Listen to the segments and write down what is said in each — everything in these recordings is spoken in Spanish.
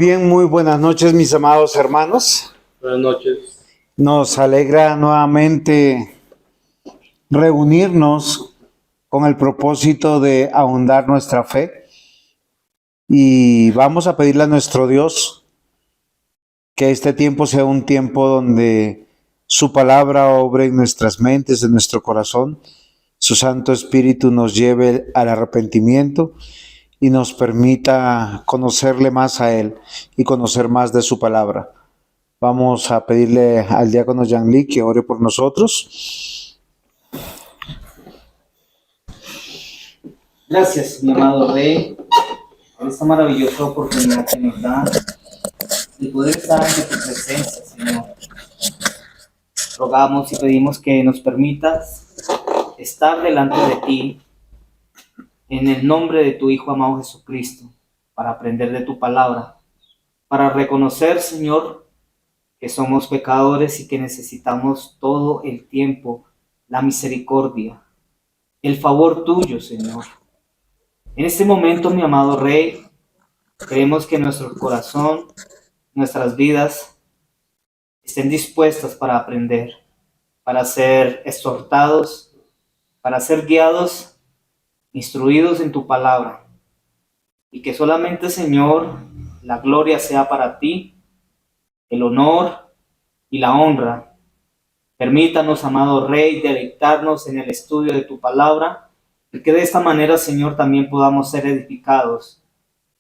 bien, muy buenas noches, mis amados hermanos. Buenas noches. Nos alegra nuevamente reunirnos con el propósito de ahondar nuestra fe y vamos a pedirle a nuestro Dios que este tiempo sea un tiempo donde su palabra obre en nuestras mentes, en nuestro corazón, su Santo Espíritu nos lleve al arrepentimiento y nos permita conocerle más a Él y conocer más de su palabra. Vamos a pedirle al diácono Jean-Lee que ore por nosotros. Gracias, mi amado Rey, por esta maravillosa oportunidad que nos da de poder estar ante tu presencia, Señor. Rogamos y pedimos que nos permitas estar delante de ti en el nombre de tu Hijo amado Jesucristo, para aprender de tu palabra, para reconocer, Señor, que somos pecadores y que necesitamos todo el tiempo la misericordia, el favor tuyo, Señor. En este momento, mi amado Rey, queremos que nuestro corazón, nuestras vidas, estén dispuestas para aprender, para ser exhortados, para ser guiados, instruidos en tu palabra, y que solamente, Señor, la gloria sea para ti, el honor y la honra. Permítanos, amado Rey, deleitarnos en el estudio de tu palabra, y que de esta manera, Señor, también podamos ser edificados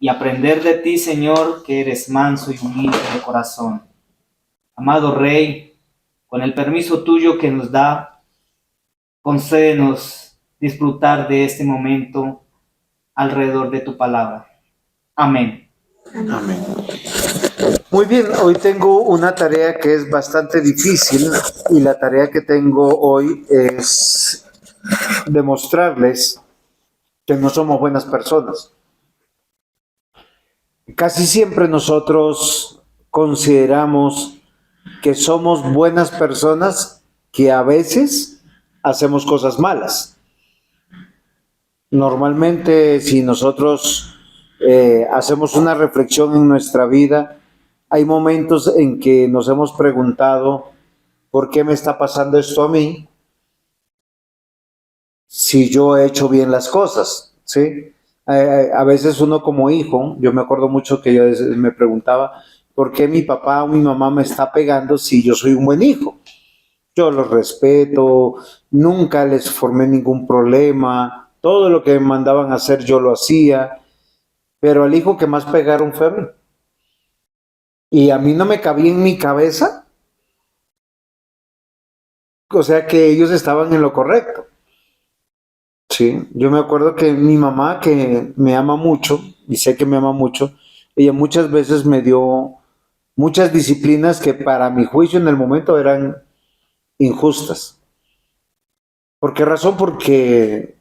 y aprender de ti, Señor, que eres manso y humilde de corazón. Amado Rey, con el permiso tuyo que nos da, concédenos disfrutar de este momento alrededor de tu palabra. Amén. Amén. Muy bien, hoy tengo una tarea que es bastante difícil y la tarea que tengo hoy es demostrarles que no somos buenas personas. Casi siempre nosotros consideramos que somos buenas personas que a veces hacemos cosas malas. Normalmente, si nosotros hacemos una reflexión en nuestra vida, hay momentos en que nos hemos preguntado, ¿por qué me está pasando esto a mí? Si yo he hecho bien las cosas, ¿sí? A veces uno como hijo, yo me acuerdo mucho que yo me preguntaba, ¿por qué mi papá o mi mamá me está pegando si yo soy un buen hijo? Yo los respeto, nunca les formé ningún problema, todo lo que me mandaban a hacer yo lo hacía, pero al hijo que más pegaron fue a mí. Y a mí no me cabía en mi cabeza, o sea que ellos estaban en lo correcto. Sí, yo me acuerdo que mi mamá, que me ama mucho, y sé que me ama mucho, ella muchas veces me dio muchas disciplinas que para mi juicio en el momento eran injustas. ¿Por qué razón? Porque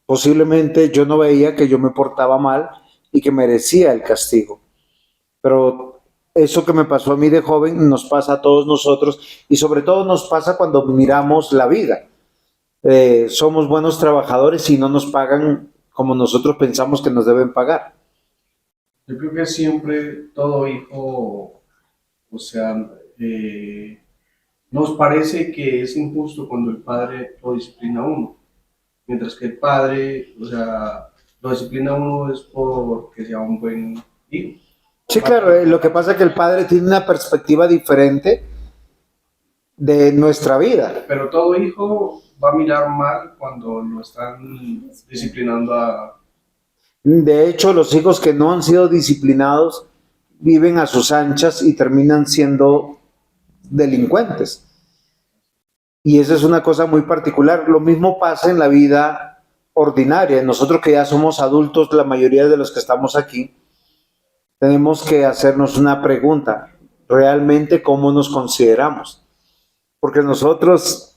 posiblemente yo no veía que yo me portaba mal y que merecía el castigo. Pero eso que me pasó a mí de joven nos pasa a todos nosotros y sobre todo nos pasa cuando miramos la vida. Somos buenos trabajadores y no nos pagan como nosotros pensamos que nos deben pagar. Yo creo que siempre todo hijo, o sea, nos parece que es injusto cuando el padre lo disciplina a uno, mientras que el padre, o sea, lo disciplina a uno es porque sea un buen hijo. Sí, claro, lo que pasa es que el padre tiene una perspectiva diferente de nuestra vida. Pero todo hijo va a mirar mal cuando lo están disciplinando a... De hecho, los hijos que no han sido disciplinados viven a sus anchas y terminan siendo delincuentes. Y esa es una cosa muy particular. Lo mismo pasa en la vida ordinaria. Nosotros que ya somos adultos, la mayoría de los que estamos aquí, tenemos que hacernos una pregunta. ¿Realmente cómo nos consideramos? Porque nosotros,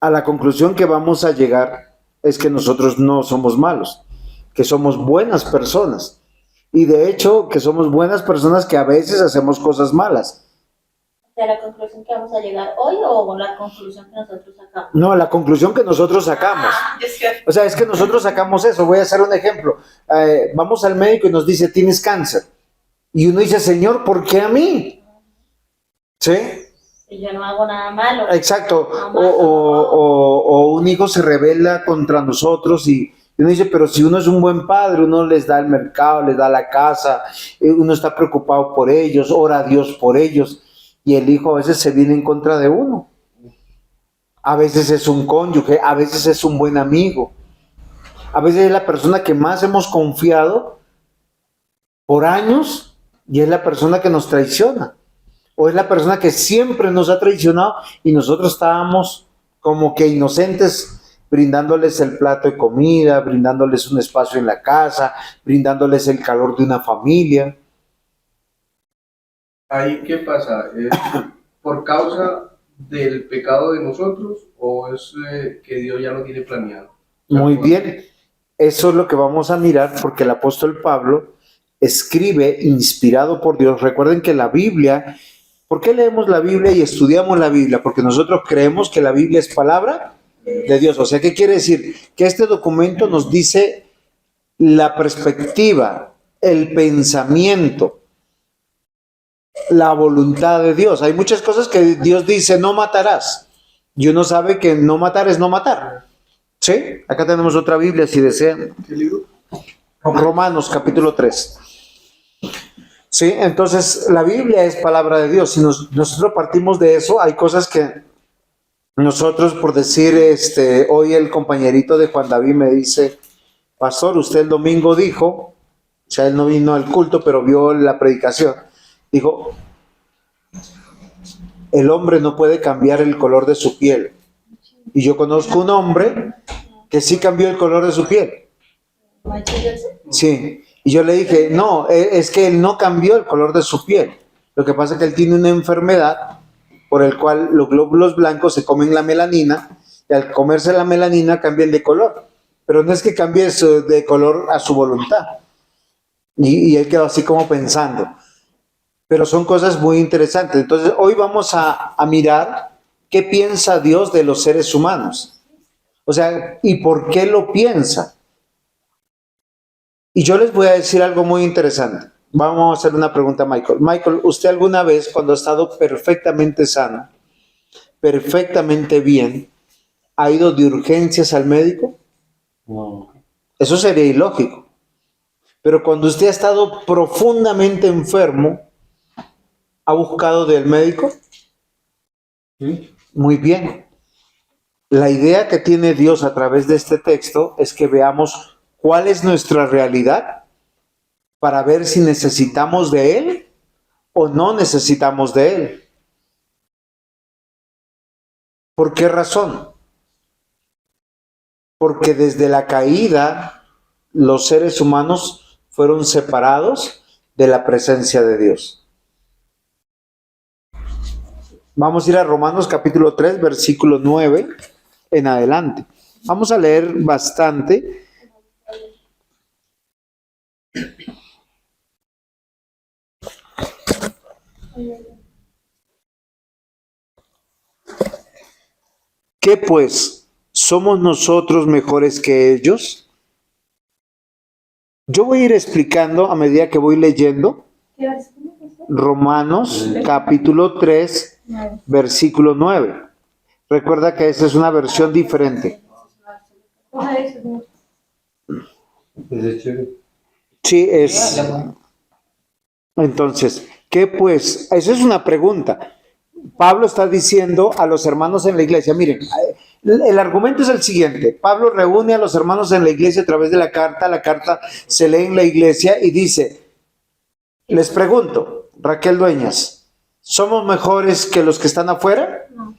a la conclusión que vamos a llegar es que nosotros no somos malos, que somos buenas personas. Y de hecho, que somos buenas personas que a veces hacemos cosas malas. ¿A la conclusión que vamos a llegar hoy o la conclusión que nosotros sacamos? No, la conclusión que nosotros sacamos. O sea, es que nosotros sacamos eso. Voy a hacer un ejemplo. Vamos al médico y nos dice, tienes cáncer. Y uno dice, Señor, ¿por qué a mí? ¿Sí? Si yo no hago nada malo. Exacto. Nada O, malo, o un hijo se rebela contra nosotros y uno dice, pero si uno es un buen padre, uno les da el mercado, les da la casa, uno está preocupado por ellos, ora a Dios por ellos, y el hijo a veces se viene en contra de uno. A veces es un cónyuge, a veces es un buen amigo, a veces es la persona que más hemos confiado por años y es la persona que nos traiciona. O es la persona que siempre nos ha traicionado y nosotros estábamos como que inocentes, brindándoles el plato de comida, brindándoles un espacio en la casa, brindándoles el calor de una familia. Ahí, ¿qué pasa? ¿Es por causa del pecado de nosotros o es que Dios ya lo tiene planeado? Muy bien, eso es lo que vamos a mirar porque el apóstol Pablo escribe inspirado por Dios. Recuerden que la Biblia, ¿por qué leemos la Biblia y estudiamos la Biblia? Porque nosotros creemos que la Biblia es palabra de Dios. O sea, ¿qué quiere decir? Que este documento nos dice la perspectiva, el pensamiento, la voluntad de Dios. Hay muchas cosas que Dios dice, no matarás. Y uno sabe que no matar es no matar. ¿Sí? Acá tenemos otra Biblia, si desean. ¿Qué libro? Romanos capítulo 3. Sí, entonces la Biblia es palabra de Dios. Si nosotros partimos de eso, hay cosas que nosotros, por decir, hoy el compañerito de Juan David me dice, pastor, usted el domingo dijo, o sea, él no vino al culto, pero vio la predicación, dijo, el hombre no puede cambiar el color de su piel. Y yo conozco un hombre que sí cambió el color de su piel. Sí, y yo le dije, no, es que él no cambió el color de su piel. Lo que pasa es que él tiene una enfermedad por el cual los glóbulos blancos se comen la melanina y al comerse la melanina cambian de color. Pero no es que cambie de color a su voluntad. Y él quedó así como pensando. Pero son cosas muy interesantes. Entonces hoy vamos a mirar qué piensa Dios de los seres humanos. O sea, ¿y por qué lo piensa? Y yo les voy a decir algo muy interesante. Vamos a hacer una pregunta a Michael. Michael, ¿usted alguna vez cuando ha estado perfectamente sano, perfectamente bien, ha ido de urgencias al médico? No. Eso sería ilógico. Pero cuando usted ha estado profundamente enfermo, ¿ha buscado del médico? ¿Sí? Muy bien. La idea que tiene Dios a través de este texto es que veamos cuál es nuestra realidad para ver si necesitamos de Él o no necesitamos de Él. ¿Por qué razón? Porque desde la caída los seres humanos fueron separados de la presencia de Dios. Vamos a ir a Romanos capítulo 3, versículo 9 en adelante. Vamos a leer bastante. ¿Qué pues? ¿Somos nosotros mejores que ellos? Yo voy a ir explicando a medida que voy leyendo. Romanos capítulo 3, versículo 9. Recuerda que esta es una versión diferente. Desde chévere. Sí, es. Entonces, ¿qué pues? Esa es una pregunta. Pablo está diciendo a los hermanos en la iglesia, miren, el argumento es el siguiente. Pablo reúne a los hermanos en la iglesia a través de la carta se lee en la iglesia y dice, les pregunto, Raquel Dueñas, ¿somos mejores que los que están afuera? No.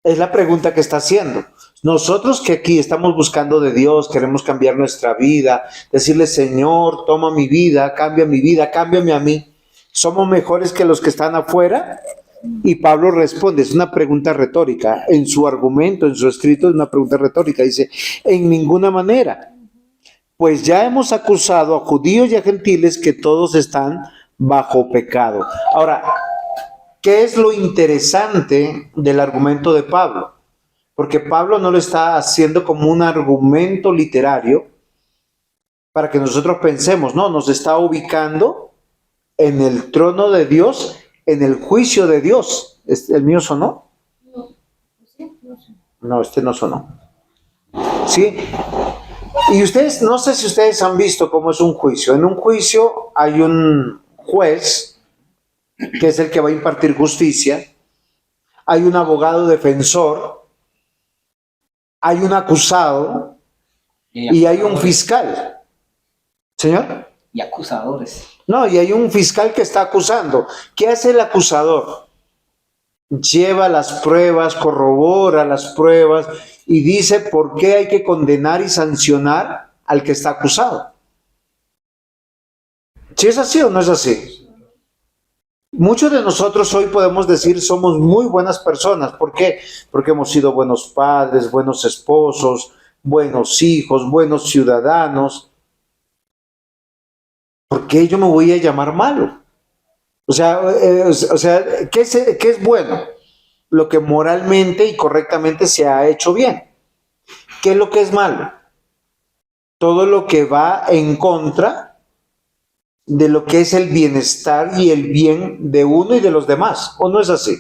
Es la pregunta que está haciendo. Nosotros que aquí estamos buscando de Dios, queremos cambiar nuestra vida, decirle, Señor, toma mi vida, cámbiame a mí. ¿Somos mejores que los que están afuera? Y Pablo responde, es una pregunta retórica. En su argumento, en su escrito, es una pregunta retórica. Dice, en ninguna manera. Pues ya hemos acusado a judíos y a gentiles que todos están bajo pecado. Ahora, ¿qué es lo interesante del argumento de Pablo? Porque Pablo no lo está haciendo como un argumento literario para que nosotros pensemos, no, nos está ubicando en el trono de Dios, en el juicio de Dios. ¿El mío sonó? No, sí, no sé. No, este no sonó. ¿Sí? Y ustedes, no sé si ustedes han visto cómo es un juicio. En un juicio hay un juez, que es el que va a impartir justicia. Hay un abogado defensor. Hay un acusado. Y hay un fiscal. ¿Señor? Y acusadores. No, y hay un fiscal que está acusando. ¿Qué hace el acusador? Lleva las pruebas, corrobora las pruebas y dice por qué hay que condenar y sancionar al que está acusado. ¿Sí es así o no es así? Muchos de nosotros hoy podemos decir somos muy buenas personas. ¿Por qué? Porque hemos sido buenos padres, buenos esposos, buenos hijos, buenos ciudadanos. ¿Por qué yo me voy a llamar malo? O sea, ¿qué es bueno? Lo que moralmente y correctamente se ha hecho bien. ¿Qué es lo que es malo? Todo lo que va en contra de lo que es el bienestar y el bien de uno y de los demás. ¿O no es así?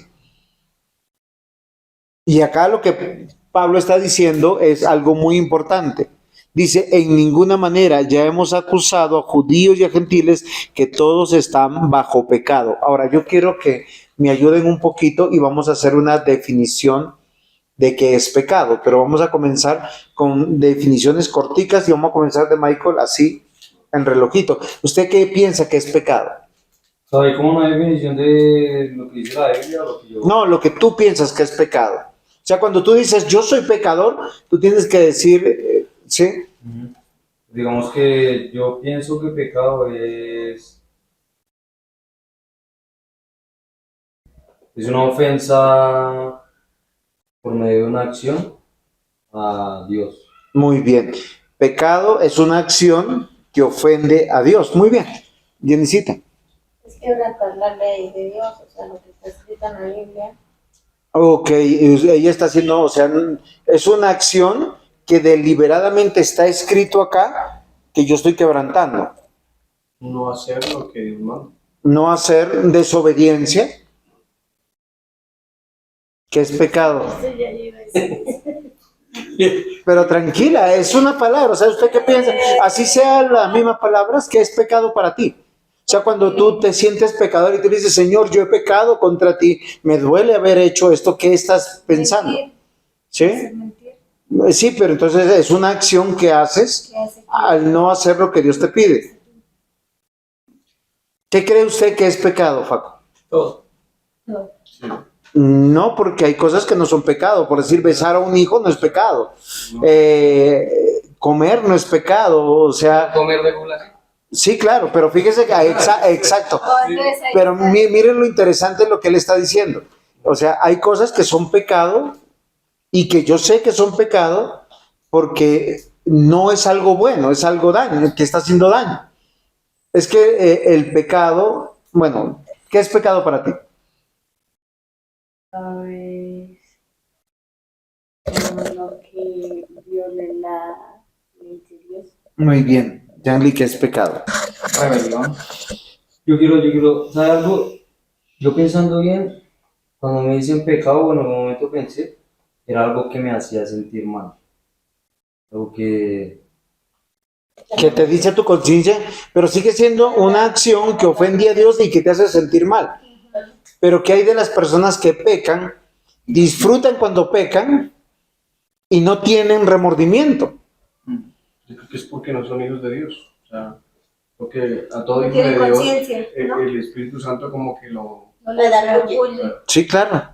Y acá lo que Pablo está diciendo es algo muy importante. Dice, en ninguna manera ya hemos acusado a judíos y a gentiles que todos están bajo pecado. Ahora, yo quiero que me ayuden un poquito y vamos a hacer una definición de qué es pecado, pero vamos a comenzar con definiciones corticas y vamos a comenzar de Michael así en relojito. ¿Usted qué piensa que es pecado? ¿Hay como una definición de lo que dice la Biblia o lo que yo...? No, lo que tú piensas que es pecado. O sea, cuando tú dices yo soy pecador, tú tienes que decir, ¿sí? Digamos que yo pienso que pecado es una ofensa por medio de una acción a Dios. Muy bien. Pecado es una acción que ofende a Dios. Muy bien. Dionisita. Es quebrantar la ley de Dios, o sea, lo que está escrito en la Biblia. Ok, ella está haciendo, o sea, es una acción que deliberadamente está escrito acá que yo estoy quebrantando. No hacer lo que Dios manda. No hacer desobediencia, que es pecado. Eso ya iba a decir. Pero tranquila, es una palabra. O sea, ¿usted qué piensa? Así sea la misma palabra, ¿qué es pecado para ti? O sea, cuando tú te sientes pecador y te dices, Señor, yo he pecado contra ti, me duele haber hecho esto, ¿qué estás pensando? Mentir. ¿Sí? Es mentir. Sí, pero entonces es una acción que haces ¿Qué hace? al no hacer lo que Dios te pide. ¿Qué cree usted que es pecado, Faco? Todo. No. Sí. No, porque hay cosas que no son pecado. Por decir, besar a un hijo no es pecado. Comer no es pecado. O sea, Comer de gula. sí, claro, pero fíjese que exacto. Entonces, ahí Pero está. miren lo interesante de lo que él está diciendo. O sea, hay cosas que son pecado y que yo sé que son pecado porque no es algo bueno, es algo daño, que está haciendo daño. Es que el pecado, bueno, ¿qué es pecado para ti? ¿Sabes? Como lo que viole la ley de Dios. Muy bien, Janly, ¿qué es pecado? Rebelión. Yo quiero, ¿sabes algo? Yo pensando bien, cuando me dicen pecado, bueno, en un momento pensé, era algo que me hacía sentir mal. Algo que Que te dice tu conciencia, pero sigue siendo una acción que ofende a Dios y que te hace sentir mal. Pero ¿qué hay de las personas que pecan, disfrutan cuando pecan y no tienen remordimiento? Yo creo que es porque no son hijos de Dios. O sea, porque a todo hijo Tiene de Dios, conciencia, ¿no? el Espíritu Santo como que lo... No le da orgullo. Sí, claro.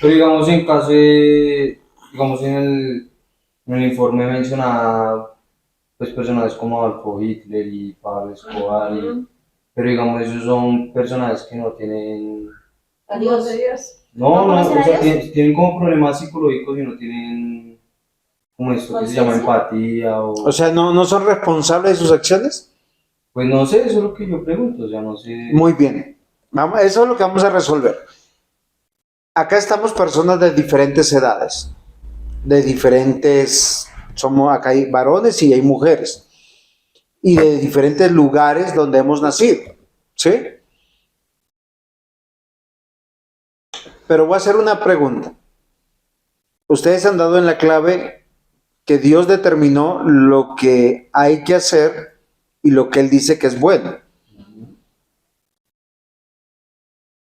Pero digamos en caso de, digamos en el informe mencionaba pues personajes como Adolfo Hitler y Pablo Escobar, pero digamos esos son personajes que no tienen, Adiós. no, ¿No o conocen a sea, Dios? tienen como problemas psicológicos y no tienen como esto que se llama ¿Conciencia? empatía O sea, ¿no son responsables de sus acciones? pues no sé, eso es lo que yo pregunto, o sea, no sé. Muy bien. Vamos, eso es lo que vamos a resolver. Acá estamos personas de diferentes edades, de diferentes, acá hay varones y hay mujeres, y de diferentes lugares donde hemos nacido, ¿sí? Pero voy a hacer una pregunta. Ustedes han dado en la clave que Dios determinó lo que hay que hacer y lo que Él dice que es bueno.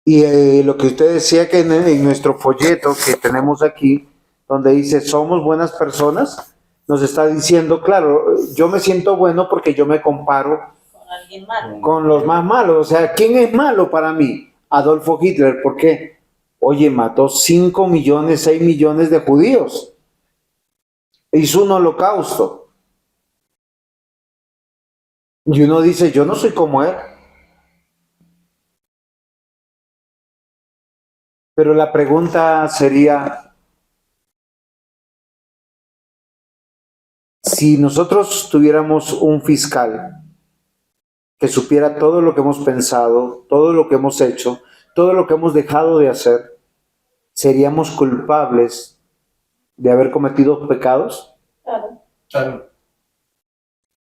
Y lo que usted decía que en nuestro folleto que tenemos aquí, donde dice somos buenas personas, nos está diciendo, claro, yo me siento bueno porque yo me comparo Con alguien malo. con los más malos. O sea, ¿quién es malo para mí? Adolfo Hitler. ¿Por qué? Oye, mató 5 millones, 6 millones de judíos. Hizo un holocausto. Y uno dice, yo no soy como él. Pero la pregunta sería, si nosotros tuviéramos un fiscal que supiera todo lo que hemos pensado, todo lo que hemos hecho, todo lo que hemos dejado de hacer, ¿seríamos culpables de haber cometido pecados? Claro. Claro,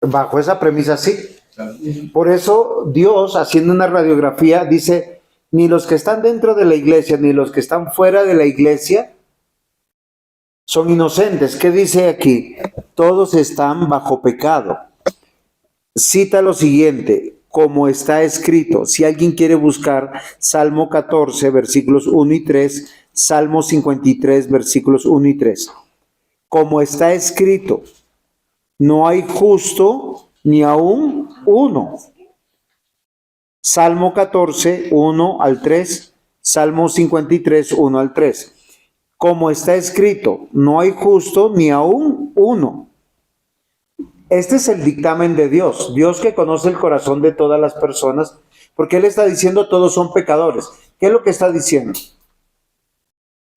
Bajo esa premisa, sí. claro. Por eso Dios, haciendo una radiografía, dice, ni los que están dentro de la iglesia, ni los que están fuera de la iglesia, son inocentes. ¿Qué dice aquí? Todos están bajo pecado. Cita lo siguiente, como está escrito. Si alguien quiere buscar Salmo 14, versículos 1 y 3, Salmo 53, versículos 1 y 3. Como está escrito, no hay justo ni aún uno. Salmo 14, 1 al 3, Salmo 53, 1 al 3. Como está escrito, no hay justo ni aún uno. Este es el dictamen de Dios. Dios que conoce el corazón de todas las personas, porque Él está diciendo todos son pecadores. ¿Qué es lo que está diciendo?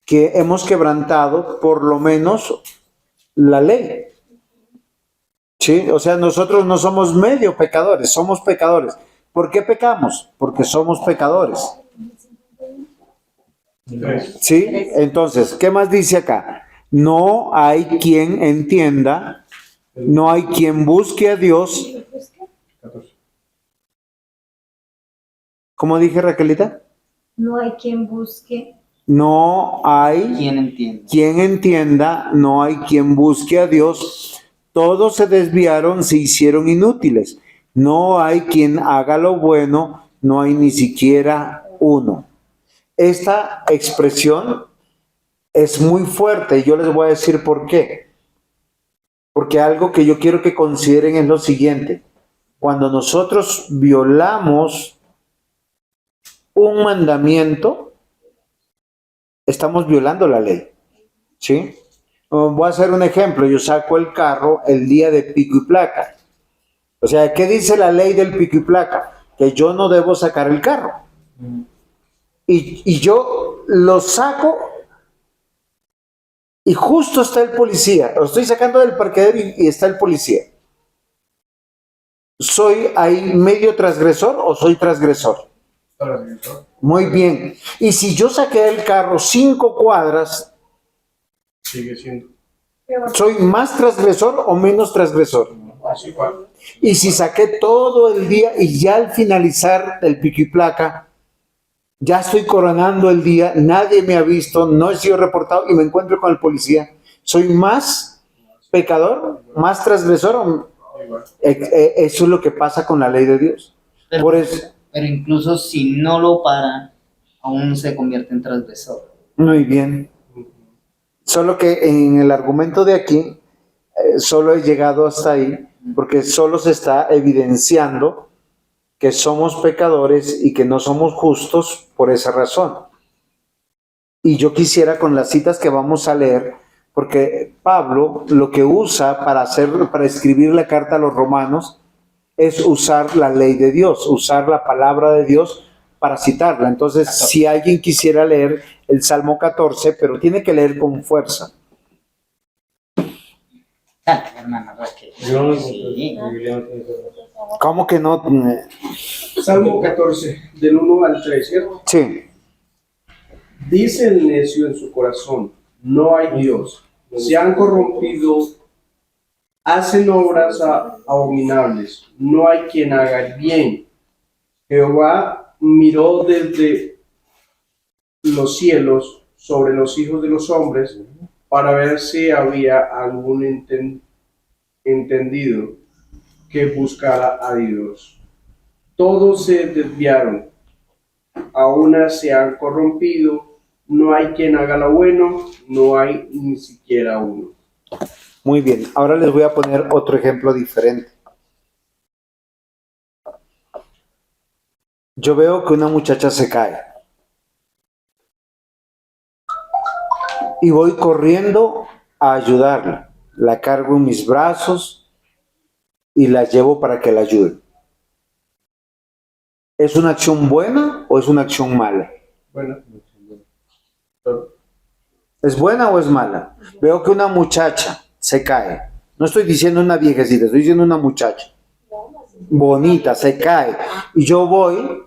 Que hemos quebrantado por lo menos la ley. ¿Sí? O sea, nosotros no somos medio pecadores, somos pecadores. ¿Por qué pecamos? Porque somos pecadores. ¿Sí? Entonces, ¿qué más dice acá? No hay quien entienda, no hay quien busque a Dios. 14. ¿Cómo dije, Raquelita? No hay quien busque. No hay ¿Quién entiende? quien entienda, no hay quien busque a Dios. Todos se desviaron, se hicieron inútiles. No hay quien haga lo bueno, no hay ni siquiera uno. Esta expresión es muy fuerte y yo les voy a decir por qué. Porque algo que yo quiero que consideren es lo siguiente. Cuando nosotros violamos un mandamiento, estamos violando la ley. ¿Sí? Voy a hacer un ejemplo. Yo saco el carro el día de pico y placa. O sea, ¿qué dice la ley del pico y placa? Que yo no debo sacar el carro. Y yo lo saco y justo está el policía. Lo estoy sacando del parqueadero y está el policía. ¿Soy ahí medio transgresor o soy transgresor? Muy bien. Y si yo saqué el carro 5 cuadras, Sigue siendo. ¿soy más transgresor o menos transgresor? Así igual. Y si saqué todo el día y ya al finalizar el pico y placa, ya estoy coronando el día, nadie me ha visto, no he sido reportado y me encuentro con el policía, ¿soy más pecador, más transgresor? Igual. Eso es lo que pasa con la ley de Dios. Por eso, Pero incluso si no lo paran, aún se convierte en transgresor. muy bien. Solo que en el argumento de aquí, solo he llegado hasta ahí, porque solo se está evidenciando que somos pecadores y que no somos justos por esa razón. Y yo quisiera con las citas que vamos a leer, porque Pablo lo que usa para escribir la carta a los romanos es usar la ley de Dios, usar la palabra de Dios para citarla. Entonces, si alguien quisiera leer el Salmo 14, pero tiene que leer con fuerza. Hermana Raquel. Yo no Sí. ¿Cómo que no? Salmo 14, del 1 al 3, ¿cierto? Sí. Dice el necio en su corazón, no hay Dios. Se han corrompido, hacen obras abominables. No hay quien haga el bien. Jehová miró desde los cielos sobre los hijos de los hombres para ver si había algún entendido que buscara a Dios. Todos se desviaron, a una se han corrompido, no hay quien haga lo bueno, no hay ni siquiera uno. Muy bien, ahora les voy a poner otro ejemplo diferente. Yo veo que una muchacha se cae y voy corriendo a ayudarla. La cargo en mis brazos y la llevo para que la ayude. ¿Es una acción buena o es una acción mala? Bueno, ¿Es buena o es mala? Veo que una muchacha se cae. No estoy diciendo una viejecita, estoy diciendo una muchacha bonita, se cae. Y yo voy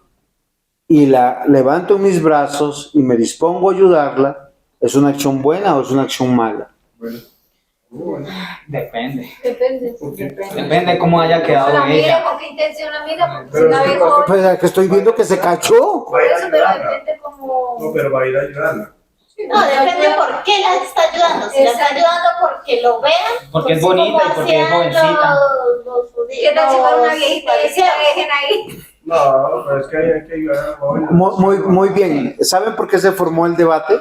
y la levanto en mis brazos y me dispongo a ayudarla. ¿Es una acción buena o es una acción mala? Depende. Depende. Depende de cómo haya quedado La mira, ella. con qué intención la mira, porque Pero si la es que ve pasa- joven, Pues es que estoy viendo que se cachó. por eso, pero depende como... No, pero va a ir a ayudarla. No, depende por qué la está ayudando. Si la está ayudando porque lo vean. Porque es pues, bonita como y porque es hacían jovencita. ¿Qué tal si fuera una viejita y que la fariseos? dejen ahí? No, pero es que hay que ayudar a la joven. Muy bien. ¿Saben por qué se formó el debate?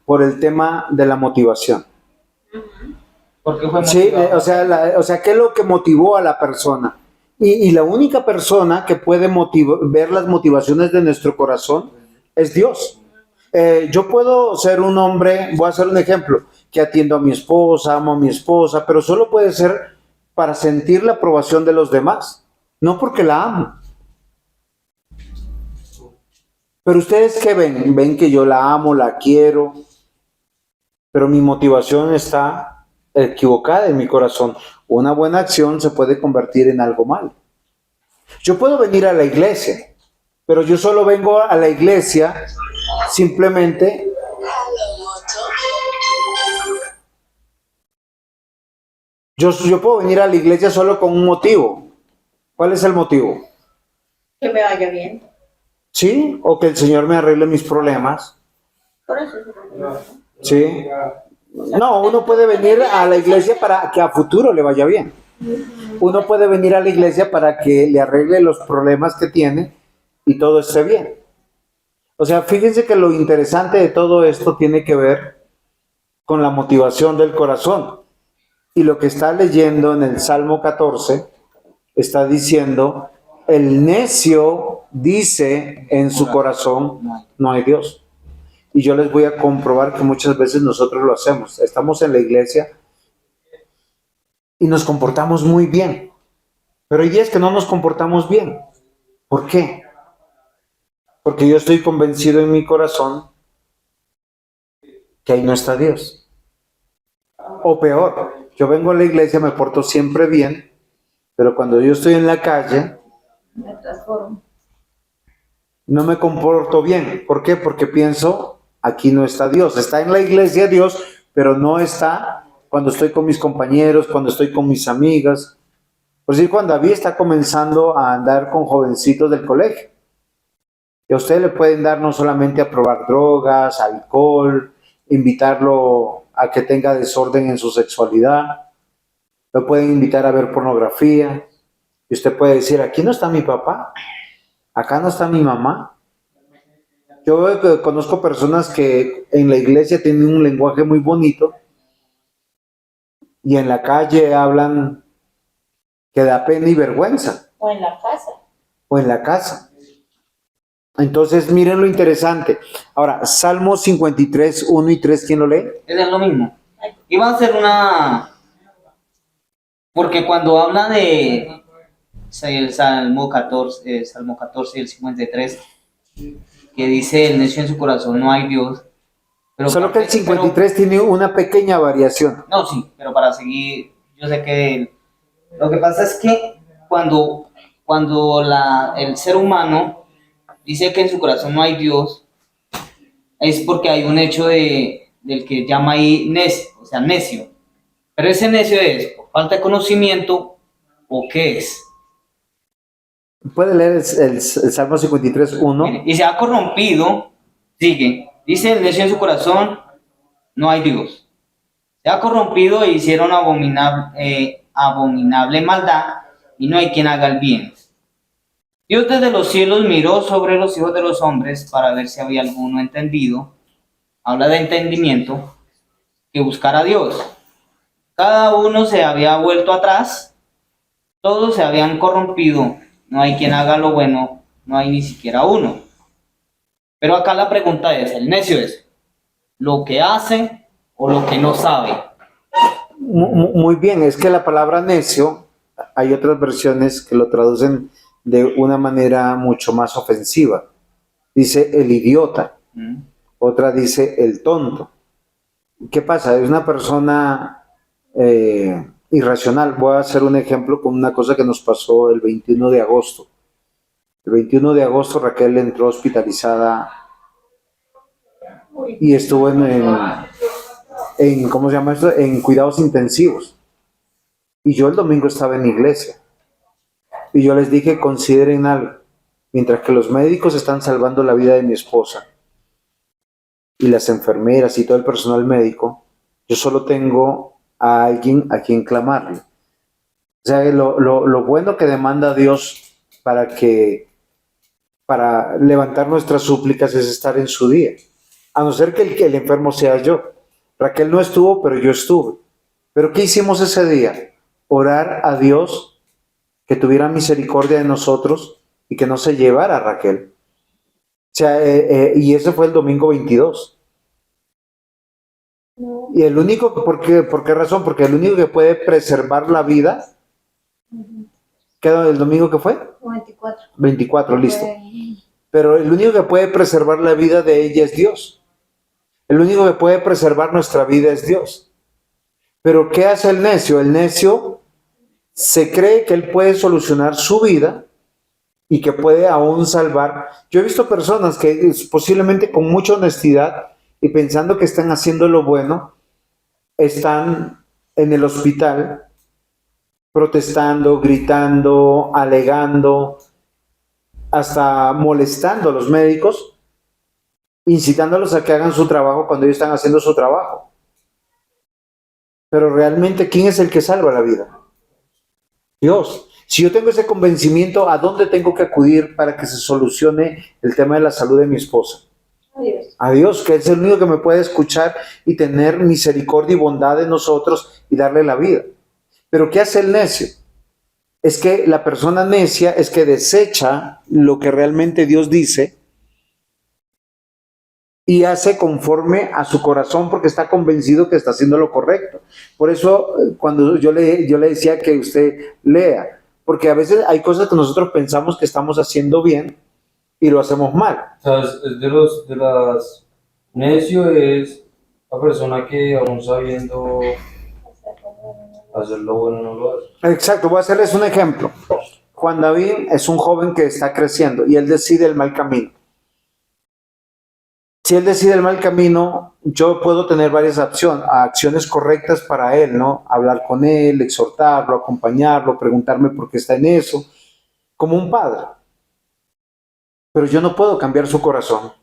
Por el tema de la motivación. Porque fue Sí, motivado. o sea, ¿qué es lo que motivó a la persona? Y la única persona que puede ver las motivaciones de nuestro corazón es Dios. Yo puedo ser un hombre, voy a hacer un ejemplo, que atiendo a mi esposa, amo a mi esposa, pero solo puede ser para sentir la aprobación de los demás, no porque la amo. Pero ustedes ¿qué ven? Ven que yo la amo, la quiero, pero mi motivación está equivocada en mi corazón. Una buena acción se puede convertir en algo malo. Yo puedo venir a la iglesia, pero yo solo vengo a la iglesia simplemente yo puedo venir a la iglesia solo con un motivo. ¿Cuál es el motivo? Que me vaya bien. ¿Sí? O que el Señor me arregle mis problemas. Por eso. ¿Sí? No, uno puede venir a la iglesia para que a futuro le vaya bien. Uno puede venir a la iglesia para que le arregle los problemas que tiene y todo esté bien. O sea, fíjense que lo interesante de todo esto tiene que ver con la motivación del corazón. Y lo que está leyendo en el Salmo 14 está diciendo, el necio dice en su corazón, no hay Dios. Y yo les voy a comprobar que muchas veces nosotros lo hacemos. Estamos en la iglesia y nos comportamos muy bien. Pero hay días que no nos comportamos bien. ¿Por qué? Porque yo estoy convencido en mi corazón que ahí no está Dios. O peor, yo vengo a la iglesia, me porto siempre bien, pero cuando yo estoy en la calle, Me transformo. no me comporto bien. ¿Por qué? Porque pienso, aquí no está Dios. Está en la iglesia Dios, pero no está cuando estoy con mis compañeros, cuando estoy con mis amigas. Por decir, cuando David está comenzando a andar con jovencitos del colegio. Y a usted le pueden dar no solamente a probar drogas, alcohol, invitarlo a que tenga desorden en su sexualidad. Lo pueden invitar a ver pornografía. Y usted puede decir, aquí no está mi papá. Acá no está mi mamá. Yo conozco personas que en la iglesia tienen un lenguaje muy bonito y en la calle hablan que da pena y vergüenza, O en la casa. o en la casa. Entonces, miren lo interesante. Ahora, Salmo 53, 1 y 3, ¿quién lo lee? Es lo mismo. Iba a hacer una... Porque cuando habla de el Salmo 14, y el 53, que dice el necio en su corazón, no hay Dios. Pero Solo que el 53 tiene una pequeña variación. No, sí, pero para seguir, yo sé que lo que pasa es que cuando el ser humano dice que en su corazón no hay Dios, es porque hay un hecho del que llama ahí necio, o sea, necio. Pero ese necio es por falta de conocimiento o qué es. ¿Puede leer el Salmo 53, 1? Mire, y se ha corrompido, Sigue. Dice el necio en su corazón, no hay Dios. Se ha corrompido e hicieron abominable maldad y no hay quien haga el bien. Dios desde los cielos miró sobre los hijos de los hombres para ver si había alguno entendido. Habla de entendimiento, que buscara a Dios. Cada uno se había vuelto atrás, todos se habían corrompido, no hay quien haga lo bueno, no hay ni siquiera uno. Pero acá la pregunta es, ¿el necio es lo que hace o lo que no sabe? Muy bien, es que la palabra necio, hay otras versiones que lo traducen de una manera mucho más ofensiva. Dice el idiota, otra dice el tonto. ¿Qué pasa? Es una persona irracional. Voy a hacer un ejemplo con una cosa que nos pasó el 21 de agosto. El 21 de agosto Raquel entró hospitalizada y estuvo en ¿cómo se llama esto? En cuidados intensivos. Y yo el domingo estaba en la iglesia. Y yo les dije, consideren algo. Mientras que los médicos están salvando la vida de mi esposa y las enfermeras y todo el personal médico, yo solo tengo a alguien a quien clamarle. O sea, lo bueno que demanda Dios para levantar nuestras súplicas es estar en su día. A no ser que el enfermo sea yo. Raquel no estuvo, pero yo estuve. ¿Pero qué hicimos ese día? Orar a Dios que tuviera misericordia de nosotros y que no se llevara a Raquel. O sea, y ese fue el domingo 22. Y el único, ¿por qué razón? Porque el único que puede preservar la vida, ¿qué el domingo que fue? 24. 24, listo. Pero el único que puede preservar la vida de ella es Dios. El único que puede preservar nuestra vida es Dios. Pero ¿qué hace el necio? El necio se cree que él puede solucionar su vida y que puede aún salvar. Yo he visto personas que posiblemente con mucha honestidad y pensando que están haciendo lo bueno, están en el hospital protestando, gritando, alegando, hasta molestando a los médicos, incitándolos a que hagan su trabajo cuando ellos están haciendo su trabajo. Pero realmente, ¿quién es el que salva la vida? Dios. Si yo tengo ese convencimiento, ¿a dónde tengo que acudir para que se solucione el tema de la salud de mi esposa? Adiós. A Dios, que es el único que me puede escuchar y tener misericordia y bondad de nosotros y darle la vida. Pero ¿qué hace el necio? Es que la persona necia es que desecha lo que realmente Dios dice y hace conforme a su corazón porque está convencido que está haciendo lo correcto. Por eso, cuando yo le decía que usted lea, porque a veces hay cosas que nosotros pensamos que estamos haciendo bien y lo hacemos mal. O sea, es de las necio es la persona que aún sabiendo hacer lo bueno no lo hace. Exacto, voy a hacerles un ejemplo. Juan David es un joven que está creciendo y él decide el mal camino. Si él decide el mal camino, yo puedo tener varias acciones correctas para él, ¿no? Hablar con él, exhortarlo, acompañarlo, preguntarme por qué está en eso, como un padre. Pero yo no puedo cambiar su corazón.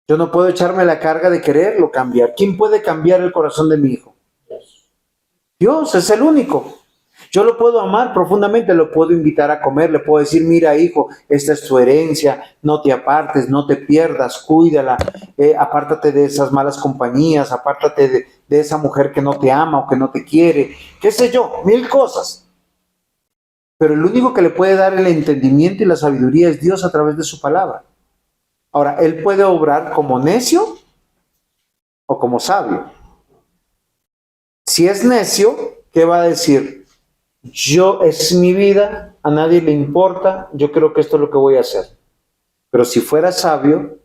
Yo no puedo echarme la carga de quererlo cambiar. ¿Quién puede cambiar el corazón de mi hijo? Dios es el único. Yo lo puedo amar profundamente, lo puedo invitar a comer, le puedo decir, mira hijo, esta es tu herencia, no te apartes, no te pierdas, cuídala, apártate de esas malas compañías, apártate de esa mujer que no te ama o que no te quiere, qué sé yo, 1000 cosas. Pero el único que le puede dar el entendimiento y la sabiduría es Dios a través de su palabra. Ahora, él puede obrar como necio o como sabio. Si es necio, ¿qué va a decir? Yo, es mi vida, a nadie le importa, yo creo que esto es lo que voy a hacer. Pero si fuera sabio,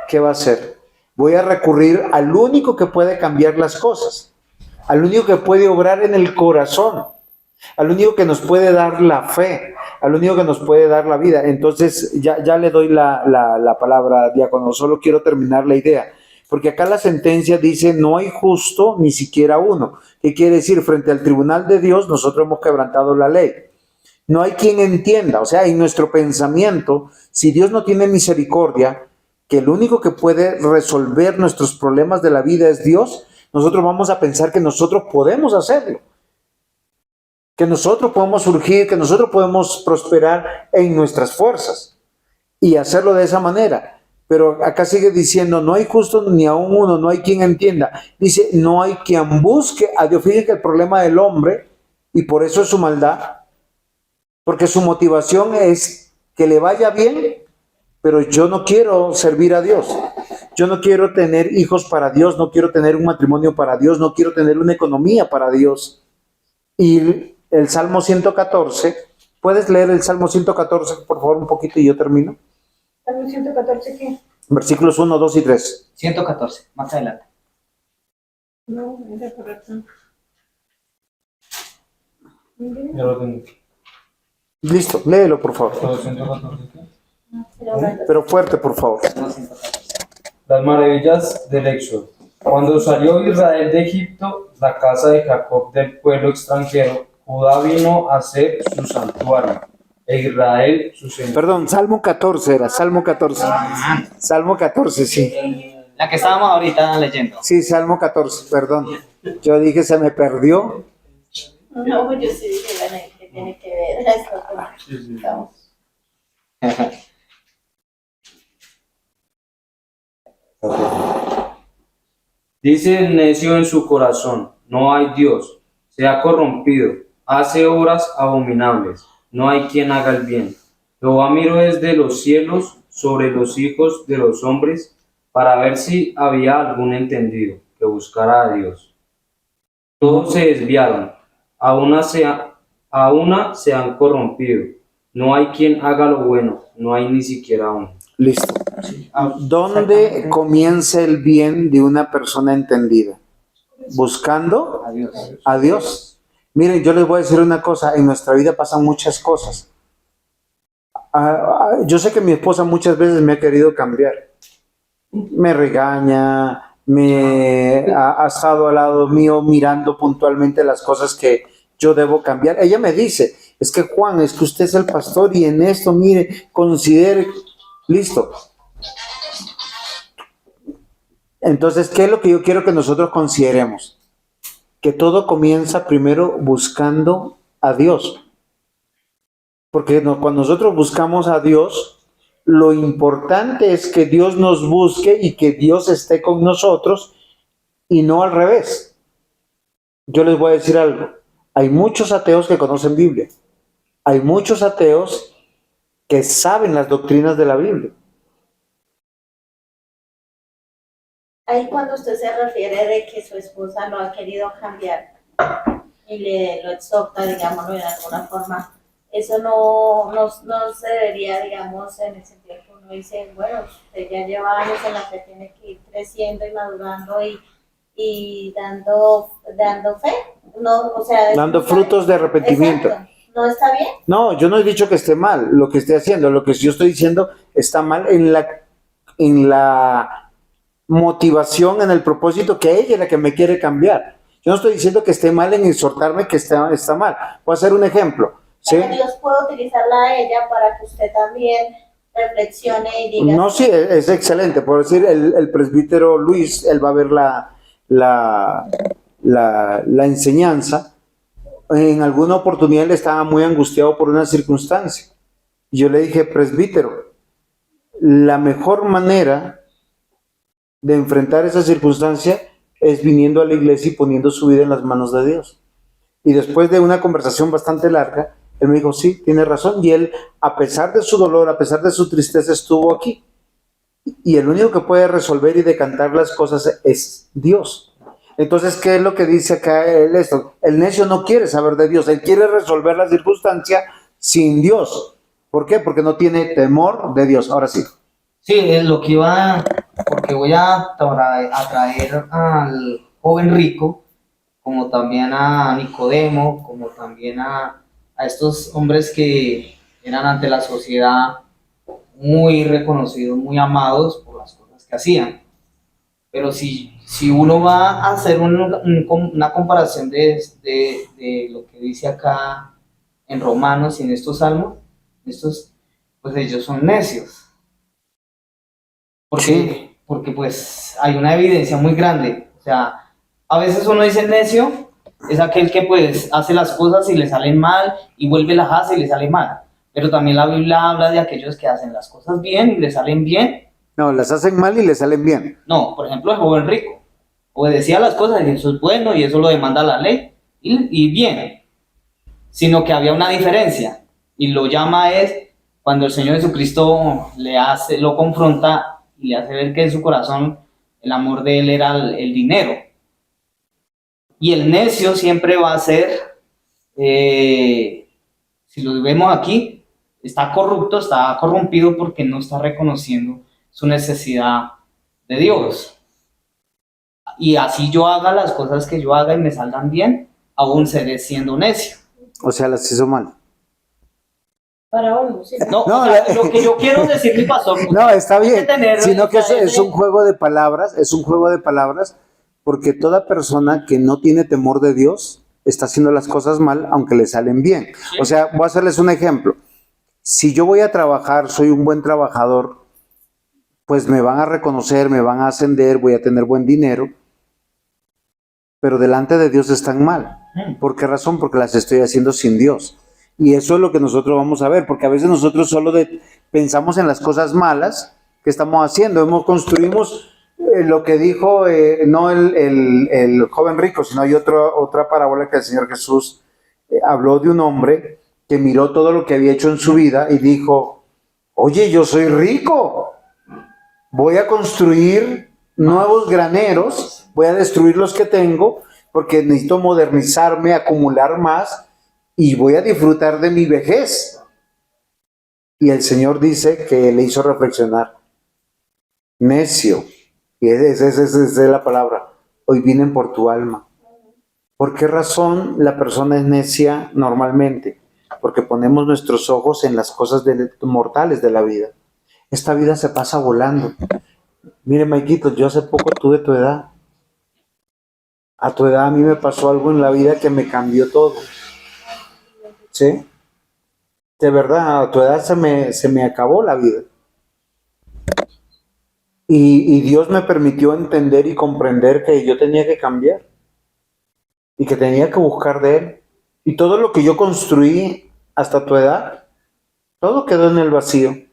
¿qué va a hacer? Voy a recurrir al único que puede cambiar las cosas, al único que puede obrar en el corazón, al único que nos puede dar la fe, al único que nos puede dar la vida. Entonces, ya le doy la palabra, diácono, solo quiero terminar la idea. Porque acá la sentencia dice, no hay justo ni siquiera uno. ¿Qué quiere decir? Frente al tribunal de Dios, nosotros hemos quebrantado la ley. No hay quien entienda. O sea, en nuestro pensamiento, si Dios no tiene misericordia, que el único que puede resolver nuestros problemas de la vida es Dios, nosotros vamos a pensar que nosotros podemos hacerlo, que nosotros podemos surgir, que nosotros podemos prosperar en nuestras fuerzas y hacerlo de esa manera. Pero acá sigue diciendo, no hay justo ni aún uno, no hay quien entienda. Dice, no hay quien busque a Dios. Fíjense que el problema del hombre, y por eso es su maldad, porque su motivación es que le vaya bien, pero yo no quiero servir a Dios. Yo no quiero tener hijos para Dios, no quiero tener un matrimonio para Dios, no quiero tener una economía para Dios. Y el Salmo 114, ¿puedes leer el Salmo 114, por favor, un poquito y yo termino? ¿Salmo 114 qué? Versículos 1, 2 y 3. 114, más adelante. No, era correcto. Ya lo tengo. Listo, léelo, por favor. 214. Pero fuerte, por favor. No, 114. Las maravillas del Éxodo. Cuando salió Israel de Egipto, la casa de Jacob del pueblo extranjero, Judá vino a ser su santuario, e Israel su señor. Perdón, Salmo 14 era, Salmo 14. Salmo 14, sí. La que estábamos ahorita leyendo. Sí, Salmo 14, perdón. Yo dije, se me perdió. No, yo sí dije, bueno, ¿qué tiene que ver esto con estamos? Dice el necio en su corazón, no hay Dios, se ha corrompido, hace obras abominables, no hay quien haga el bien. Jehová miró desde los cielos sobre los hijos de los hombres para ver si había algún entendido que buscara a Dios. Todos se desviaron, a una se han corrompido, no hay quien haga lo bueno, no hay ni siquiera uno. Listo. ¿Dónde comienza el bien de una persona entendida? Buscando Adiós. a Dios. Miren, yo les voy a decir una cosa, en nuestra vida pasan muchas cosas. Yo sé que mi esposa muchas veces me ha querido cambiar. Me regaña, ha estado al lado mío mirando puntualmente las cosas que yo debo cambiar. Ella me dice, es que Juan, es que usted es el pastor y en esto, mire, considere, listo. Entonces, ¿qué es lo que yo quiero que nosotros consideremos? Que todo comienza primero buscando a Dios. Porque cuando nosotros buscamos a Dios, lo importante es que Dios nos busque y que Dios esté con nosotros y no al revés. Yo les voy a decir algo. Hay muchos ateos que conocen Biblia. Hay muchos ateos que saben las doctrinas de la Biblia. Ahí cuando usted se refiere de que su esposa lo ha querido cambiar y lo exhorta, digámoslo de alguna forma, eso no se debería, digamos, en el sentido que uno dice, bueno, usted ya lleva años en la que tiene que ir creciendo y madurando y dando fe, no, o sea, Dando frutos de arrepentimiento. Exacto. ¿No está bien? No, yo no he dicho que esté mal lo que esté haciendo. Lo que yo estoy diciendo está mal en la motivación, en el propósito, que ella es la que me quiere cambiar. Yo no estoy diciendo que esté mal en exhortarme que está mal. Voy a hacer un ejemplo. ¿Sí? Dios puede utilizarla a ella para que usted también reflexione y diga... No, sí, es excelente. Por decir, el presbítero Luis, él va a ver la enseñanza. En alguna oportunidad él estaba muy angustiado por una circunstancia. Y yo le dije, presbítero, la mejor manera de enfrentar esa circunstancia es viniendo a la iglesia y poniendo su vida en las manos de Dios. Y después de una conversación bastante larga, él me dijo, sí, tiene razón. Y él, a pesar de su dolor, a pesar de su tristeza, estuvo aquí. Y el único que puede resolver y decantar las cosas es Dios. Entonces, ¿qué es lo que dice acá esto? El necio no quiere saber de Dios, él quiere resolver la circunstancia sin Dios. ¿Por qué? Porque no tiene temor de Dios. Ahora sí. Sí, es lo que iba, porque voy a traer al joven rico, como también a Nicodemo, como también a estos hombres que eran ante la sociedad muy reconocidos, muy amados por las cosas que hacían. Pero si uno va a hacer una comparación de lo que dice acá en Romanos y en estos salmos, pues ellos son necios. Porque pues hay una evidencia muy grande. O sea, a veces uno dice necio, es aquel que pues hace las cosas y le salen mal y vuelve las hace y le sale mal. Pero también la Biblia habla de aquellos que hacen las cosas bien y le salen bien. No, las hacen mal y les salen bien. No, por ejemplo, el joven rico obedecía las cosas y eso es bueno y eso lo demanda la ley y bien, sino que había una diferencia y lo llama es cuando el Señor Jesucristo lo confronta y le hace ver que en su corazón el amor de él era el dinero. Y el necio siempre va a ser, si lo vemos aquí, está corrupto, está corrompido porque no está reconociendo su necesidad de Dios. Y así yo haga las cosas que yo haga y me salgan bien, aún seré siendo necio. O sea, las hizo mal. Para uno, sí. No, No, o sea, lo que yo quiero decir, mi pastor, No, está bien, sino que o sea, es un juego de palabras, es un juego de palabras, porque toda persona que no tiene temor de Dios está haciendo las cosas mal, aunque le salen bien. O sea, voy a hacerles un ejemplo. Si yo voy a trabajar, soy un buen trabajador, pues me van a reconocer, me van a ascender, voy a tener buen dinero, pero delante de Dios están mal. ¿Por qué razón? Porque las estoy haciendo sin Dios. Y eso es lo que nosotros vamos a ver, porque a veces nosotros solo pensamos en las cosas malas que estamos haciendo. Construimos lo que dijo, no el joven rico, sino hay otra parábola que el Señor Jesús habló de un hombre que miró todo lo que había hecho en su vida y dijo, oye, yo soy rico, voy a construir nuevos graneros, voy a destruir los que tengo, porque necesito modernizarme, acumular más, y voy a disfrutar de mi vejez. Y el Señor dice que le hizo reflexionar, necio, y esa es la palabra, hoy vienen por tu alma. ¿Por qué razón la persona es necia normalmente? Porque ponemos nuestros ojos en las cosas mortales de la vida. Esta vida se pasa volando. Mire, Maikito, yo hace poco tuve tu edad. A tu edad a mí me pasó algo en la vida que me cambió todo. ¿Sí? De verdad, a tu edad se me acabó la vida. Y Dios me permitió entender y comprender que yo tenía que cambiar. Y que tenía que buscar de Él. Y todo lo que yo construí hasta tu edad, todo quedó en el vacío.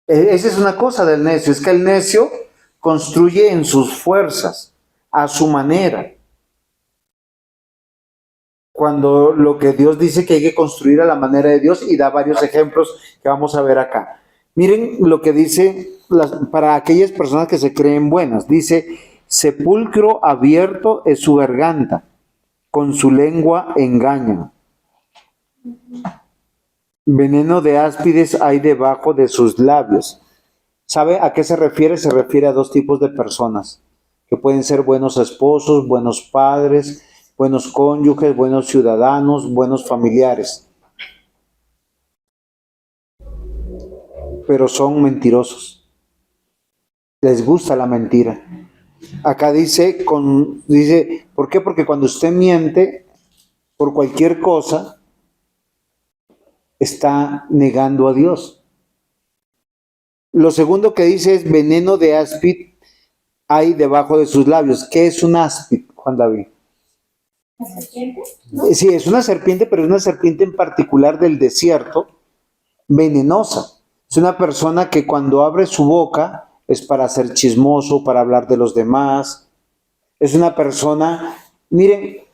Esa es una cosa del necio, es que el necio construye en sus fuerzas, a su manera. Cuando lo que Dios dice que hay que construir a la manera de Dios, y da varios ejemplos que vamos a ver acá. Miren lo que dice para aquellas personas que se creen buenas. Dice, sepulcro abierto es su garganta, con su lengua engaña. Veneno de áspides hay debajo de sus labios. ¿Sabe a qué se refiere? Se refiere a dos tipos de personas, que pueden ser buenos esposos, buenos padres, buenos cónyuges, buenos ciudadanos, buenos familiares. Pero son mentirosos. Les gusta la mentira. Acá dice, ¿por qué? Porque cuando usted miente por cualquier cosa, está negando a Dios. Lo segundo que dice es veneno de áspid hay debajo de sus labios. ¿Qué es un áspid, Juan David? ¿La serpiente? Sí, es una serpiente, pero es una serpiente en particular del desierto, venenosa. Es una persona que cuando abre su boca es para ser chismoso, para hablar de los demás. Es una persona, miren,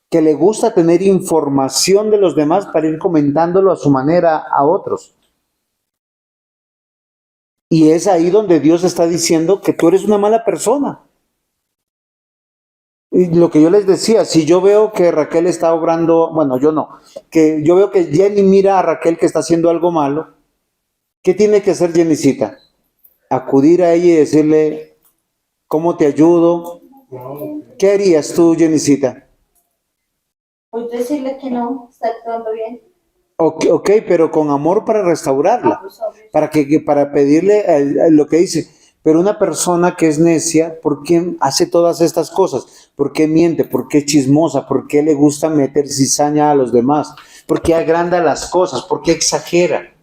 que le gusta tener información de los demás para ir comentándolo a su manera a otros. Y es ahí donde Dios está diciendo que tú eres una mala persona. Y lo que yo les decía, si yo veo que Raquel está obrando, bueno, yo no, que yo veo que Jenny mira a Raquel que está haciendo algo malo, ¿qué tiene que hacer Jennycita? Acudir a ella y decirle, ¿cómo te ayudo? ¿Qué harías tú, Jennycita? Pues decirle que no, está actuando bien. Ok, pero con amor para restaurarla, Pues, obvio. para pedirle lo que dice. Pero una persona que es necia, ¿por qué hace todas estas cosas? ¿Por qué miente? ¿Por qué es chismosa? ¿Por qué le gusta meter cizaña a los demás? ¿Por qué agranda las cosas? ¿Por qué exagera?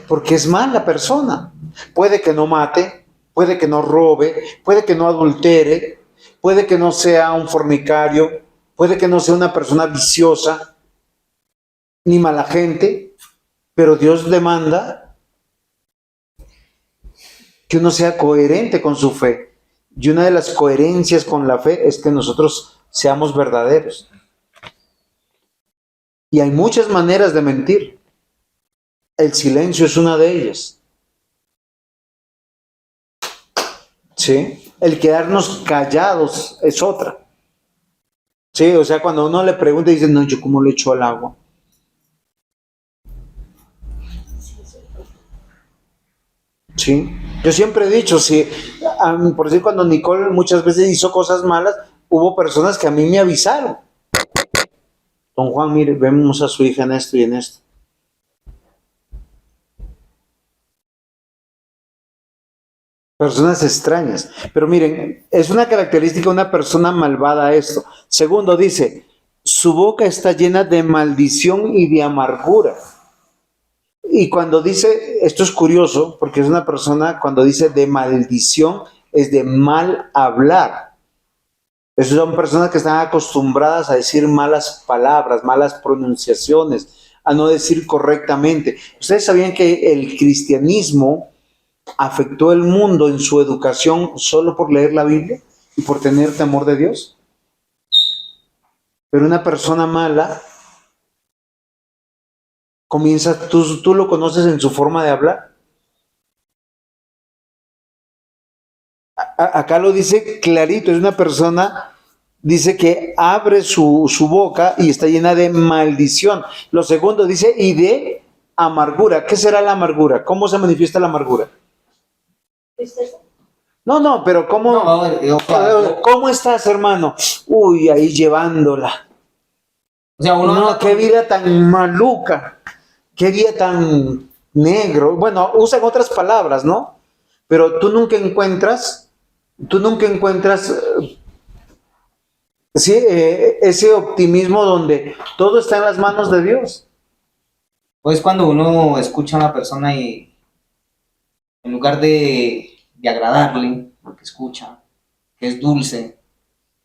porque es mala persona. Puede que no mate, puede que no robe, puede que no adultere, puede que no sea un fornicario, puede que no sea una persona viciosa, ni mala gente, pero Dios demanda que uno sea coherente con su fe. Y una de las coherencias con la fe es que nosotros seamos verdaderos. Y hay muchas maneras de mentir. El silencio es una de ellas. ¿Sí? El quedarnos callados es otra. Sí, o sea, cuando uno le pregunta y dice, no, ¿yo cómo le echo al agua? Sí, yo siempre he dicho, sí, por decir, cuando Nicole muchas veces hizo cosas malas, hubo personas que a mí me avisaron. Don Juan, mire, vemos a su hija en esto y en esto. Personas extrañas. Pero miren, es una característica de una persona malvada esto. Segundo, dice, su boca está llena de maldición y de amargura. Y cuando dice, esto es curioso, porque es una persona, cuando dice de maldición, es de mal hablar. Esas son personas que están acostumbradas a decir malas palabras, malas pronunciaciones, a no decir correctamente. ¿Ustedes sabían que el cristianismo afectó el mundo en su educación solo por leer la Biblia y por tener temor de Dios? Pero una persona mala comienza, tú lo conoces en su forma de hablar. Acá lo dice clarito, es una persona, dice que abre su boca y está llena de maldición. Lo segundo dice, y de amargura. ¿Qué será la amargura? ¿Cómo se manifiesta la amargura? No, pero ¿cómo, ¿cómo estás, hermano? Uy, ahí llevándola. O sea, uno No, qué vida tan maluca, qué día tan negro. Bueno, usan otras palabras, ¿no? Pero tú nunca encuentras, sí, ese optimismo donde todo está en las manos de Dios. pues cuando uno escucha a una persona y en lugar de agradarle lo que escucha, que es dulce,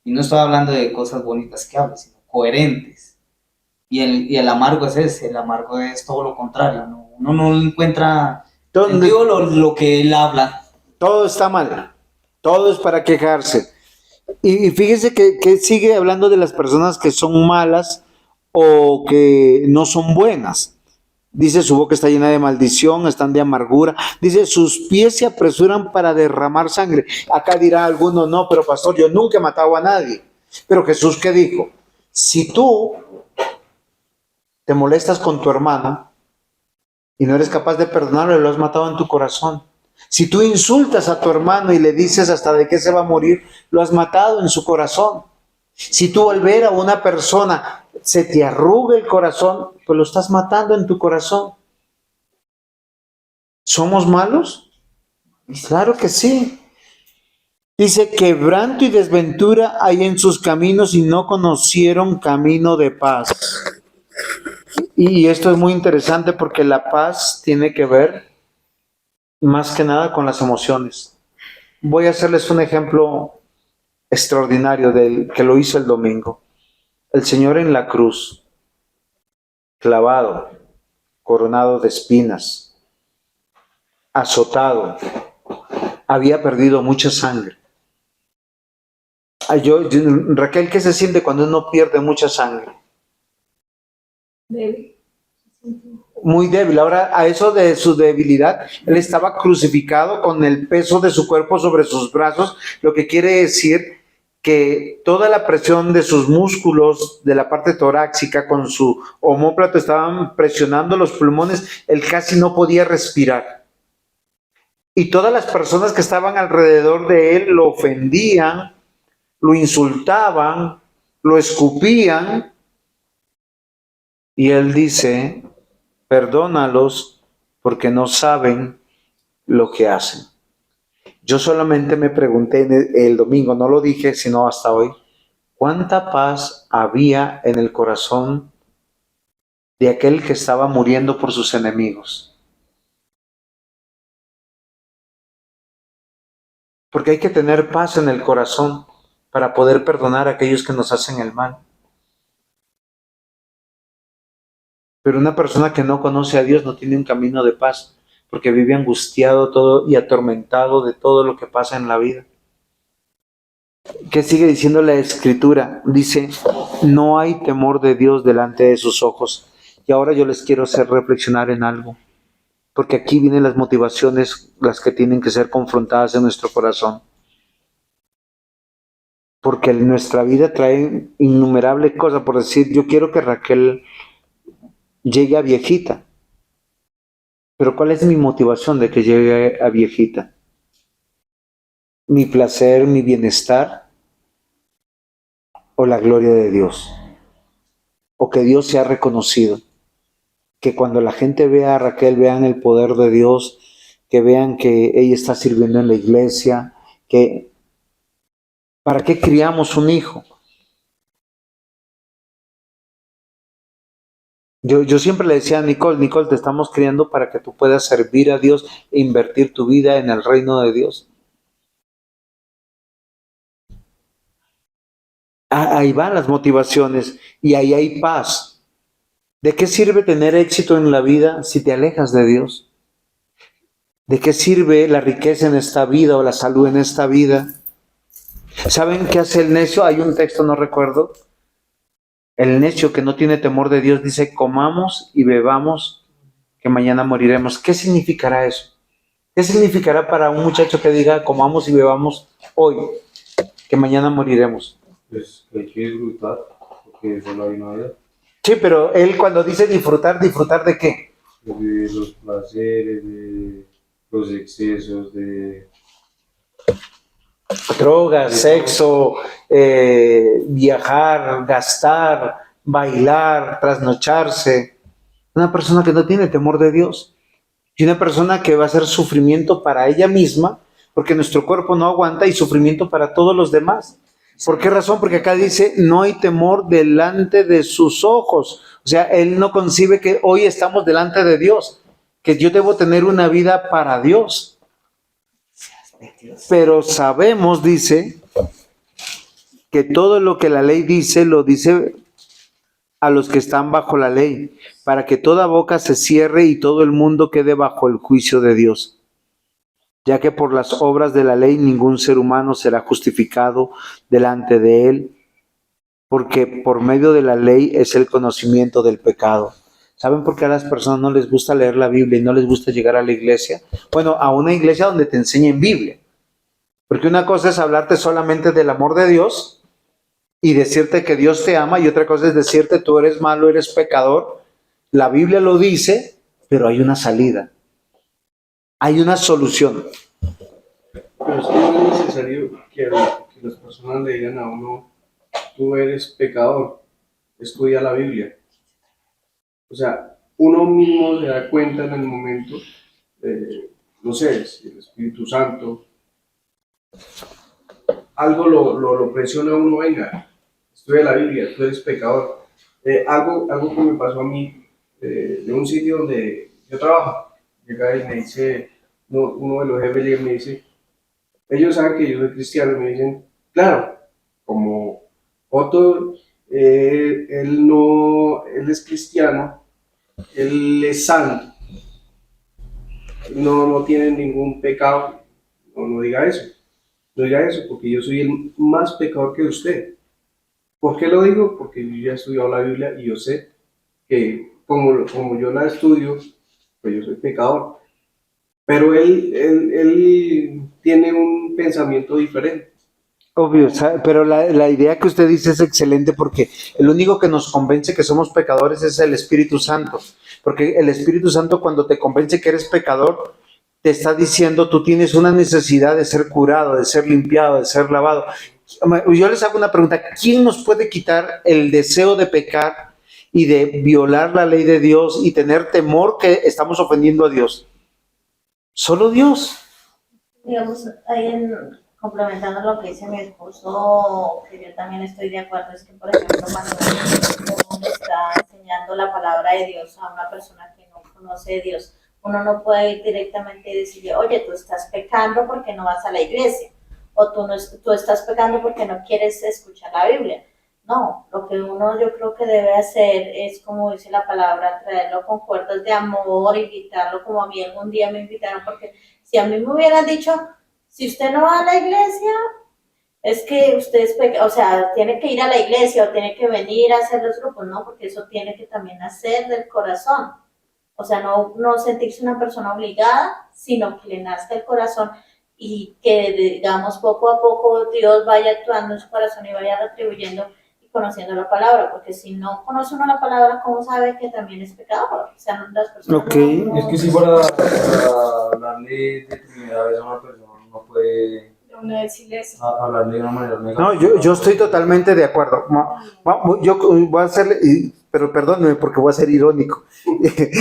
y no estoy hablando de cosas bonitas que hable, sino coherentes. Y el amargo es ese, el amargo es todo lo contrario, ¿no? Uno no encuentra sentido lo que él habla. Todo está mal, todo es para quejarse. Y fíjese que sigue hablando de las personas que son malas o que no son buenas. Dice, su boca está llena de maldición, están de amargura. Dice, sus pies se apresuran para derramar sangre. Acá dirá alguno, no, pero pastor, yo nunca he matado a nadie. Pero Jesús, ¿qué dijo? Si tú te molestas con tu hermano y no eres capaz de perdonarlo, lo has matado en tu corazón. Si tú insultas a tu hermano y le dices hasta de qué se va a morir, lo has matado en su corazón. Si tú al ver a una persona se te arruga el corazón, pues lo estás matando en tu corazón. ¿Somos malos? Claro que sí. Dice, quebranto y desventura hay en sus caminos y no conocieron camino de paz. Y esto es muy interesante porque la paz tiene que ver más que nada con las emociones. Voy a hacerles un ejemplo extraordinario del que lo hizo el domingo. El Señor en la cruz, clavado, coronado de espinas, azotado, había perdido mucha sangre. Raquel, ¿qué se siente cuando uno pierde mucha sangre? Muy débil. Ahora, a eso de su debilidad, él estaba crucificado con el peso de su cuerpo sobre sus brazos, lo que quiere decir que toda la presión de sus músculos de la parte torácica con su omóplato estaban presionando los pulmones, él casi no podía respirar. Y todas las personas que estaban alrededor de él lo ofendían, lo insultaban, lo escupían, y él dice, perdónalos porque no saben lo que hacen. Yo solamente me pregunté el domingo, no lo dije sino hasta hoy, ¿cuánta paz había en el corazón de aquel que estaba muriendo por sus enemigos? Porque hay que tener paz en el corazón para poder perdonar a aquellos que nos hacen el mal. Pero una persona que no conoce a Dios no tiene un camino de paz, porque vive angustiado todo y atormentado de todo lo que pasa en la vida. ¿Qué sigue diciendo la Escritura? Dice, no hay temor de Dios delante de sus ojos. Y ahora yo les quiero hacer reflexionar en algo, porque aquí vienen las motivaciones, las que tienen que ser confrontadas en nuestro corazón. Porque nuestra vida trae innumerables cosas, por decir, yo quiero que Raquel llegue a viejita. Pero ¿cuál es mi motivación de que llegue a viejita? ¿Mi placer, mi bienestar o la gloria de Dios? O que Dios sea reconocido. Que cuando la gente vea a Raquel, vean el poder de Dios, que vean que ella está sirviendo en la iglesia, que ¿para qué criamos un hijo? Yo siempre le decía a Nicole, te estamos criando para que tú puedas servir a Dios e invertir tu vida en el reino de Dios. Ahí van las motivaciones y ahí hay paz. ¿De qué sirve tener éxito en la vida si te alejas de Dios? ¿De qué sirve la riqueza en esta vida o la salud en esta vida? ¿Saben qué hace el necio? Hay un texto, no recuerdo. El necio que no tiene temor de Dios dice, comamos y bebamos, que mañana moriremos. ¿Qué significará eso? ¿Qué significará para un muchacho que diga, comamos y bebamos hoy, que mañana moriremos? Pues hay que disfrutar, porque solo hay una vida. Sí, pero él cuando dice disfrutar, ¿disfrutar de qué? De los placeres, de los excesos, de... Drogas, sexo, viajar, gastar, bailar, trasnocharse. Una persona que no tiene temor de Dios. Y una persona que va a hacer sufrimiento para ella misma, porque nuestro cuerpo no aguanta, y sufrimiento para todos los demás. ¿Por qué razón? Porque acá dice, no hay temor delante de sus ojos. O sea, él no concibe que hoy estamos delante de Dios, que yo debo tener una vida para Dios. Pero sabemos, dice, que todo lo que la ley dice, lo dice a los que están bajo la ley, para que toda boca se cierre y todo el mundo quede bajo el juicio de Dios. Ya que por las obras de la ley ningún ser humano será justificado delante de él, porque por medio de la ley es el conocimiento del pecado. ¿Saben por qué a las personas no les gusta leer la Biblia y no les gusta llegar a la iglesia? Bueno, a una iglesia donde te enseñen Biblia. Porque una cosa es hablarte solamente del amor de Dios y decirte que Dios te ama, y otra cosa es decirte tú eres malo, eres pecador. La Biblia lo dice, pero hay una salida. Hay una solución. Pero es que no es necesario que las personas le digan a uno, tú eres pecador, estudia la Biblia. O sea, uno mismo se da cuenta en el momento, no sé, si el Espíritu Santo, algo lo presiona a uno, venga, estudia la Biblia, tú eres pecador. Algo que me pasó a mí, de un sitio donde yo trabajo, llega y me dice, uno de los jefes llega y me dice, ellos saben que yo soy cristiano, y me dicen, claro, como Otto, él es cristiano, él es santo, no tiene ningún pecado, no diga eso. No diga eso, porque yo soy el más pecador que usted. ¿Por qué lo digo? Porque yo ya he estudiado la Biblia y yo sé que como yo la estudio, pues yo soy pecador. Pero él tiene un pensamiento diferente. Obvio, pero la idea que usted dice es excelente, porque el único que nos convence que somos pecadores es el Espíritu Santo. Porque el Espíritu Santo, cuando te convence que eres pecador, te está diciendo, tú tienes una necesidad de ser curado, de ser limpiado, de ser lavado. Yo les hago una pregunta, ¿quién nos puede quitar el deseo de pecar y de violar la ley de Dios y tener temor que estamos ofendiendo a Dios? Solo Dios. Digamos, complementando lo que dice mi esposo, que yo también estoy de acuerdo, es que, por ejemplo, cuando uno le está enseñando la palabra de Dios a una persona que no conoce de Dios, uno no puede ir directamente y decirle, oye, tú estás pecando porque no vas a la iglesia. o tú, no, tú estás pecando porque no quieres escuchar la Biblia. No, lo que uno yo creo que debe hacer es, como dice la palabra, traerlo con cuerdas de amor, invitarlo como a mí algún día me invitaron, porque si a mí me hubieran dicho, si usted no va a la iglesia, es que usted es o sea, tiene que ir a la iglesia o tiene que venir a hacer los grupos, no, porque eso tiene que también hacer del corazón. O sea, no sentirse una persona obligada, sino que le nazca el corazón y que, digamos, poco a poco Dios vaya actuando en su corazón y vaya retribuyendo y conociendo la palabra, porque si no conoce uno la palabra, ¿cómo sabe que también es pecador? O sea, las personas Ok. Es que si para hablarle de primera vez a una persona, no puede Uno decirles, hablarle de una manera negativa. No, yo estoy totalmente de acuerdo. Yo voy a hacerle, pero perdóneme porque voy a ser irónico.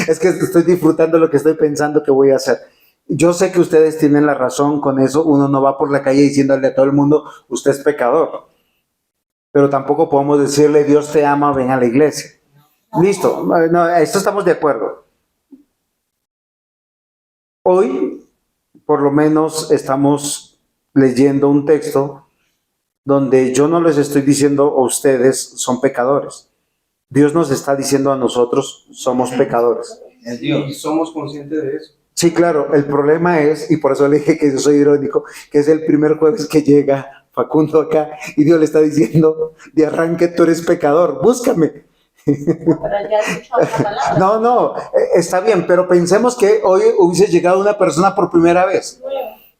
Es que estoy disfrutando lo que estoy pensando que voy a hacer. Yo sé que ustedes tienen la razón con eso. Uno no va por la calle diciéndole a todo el mundo, usted es pecador. Pero tampoco podemos decirle, Dios te ama, ven a la iglesia. Listo, no, esto estamos de acuerdo. Hoy, por lo menos, estamos leyendo un texto donde yo no les estoy diciendo a ustedes son pecadores. Dios nos está diciendo a nosotros somos pecadores. Es Dios. Y somos conscientes de eso. Sí, claro, el problema es, y por eso le dije que yo soy irónico, que es el primer jueves que llega Facundo acá y Dios le está diciendo de arranque tú eres pecador, búscame. Pero ya he escuchado otra palabra. No, está bien, pero pensemos que hoy hubiese llegado una persona por primera vez,